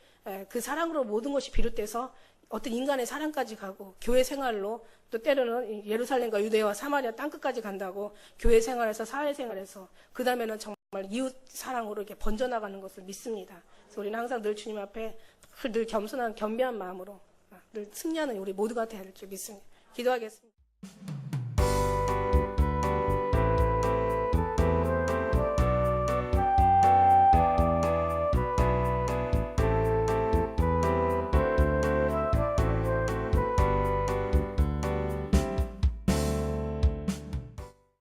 그 사랑으로 모든 것이 비롯돼서 어떤 인간의 사랑까지 가고 교회 생활로 또 때로는 예루살렘과 유대와 사마리아 땅끝까지 간다고 교회 생활에서 사회 생활에서 그 다음에는 정말 이웃 사랑으로 이렇게 번져나가는 것을 믿습니다. 그래서 우리는 항상 늘 주님 앞에 늘 겸손한 겸비한 마음으로 늘 승리하는 우리 모두가 되야 될 줄 믿습니다. 기도하겠습니다.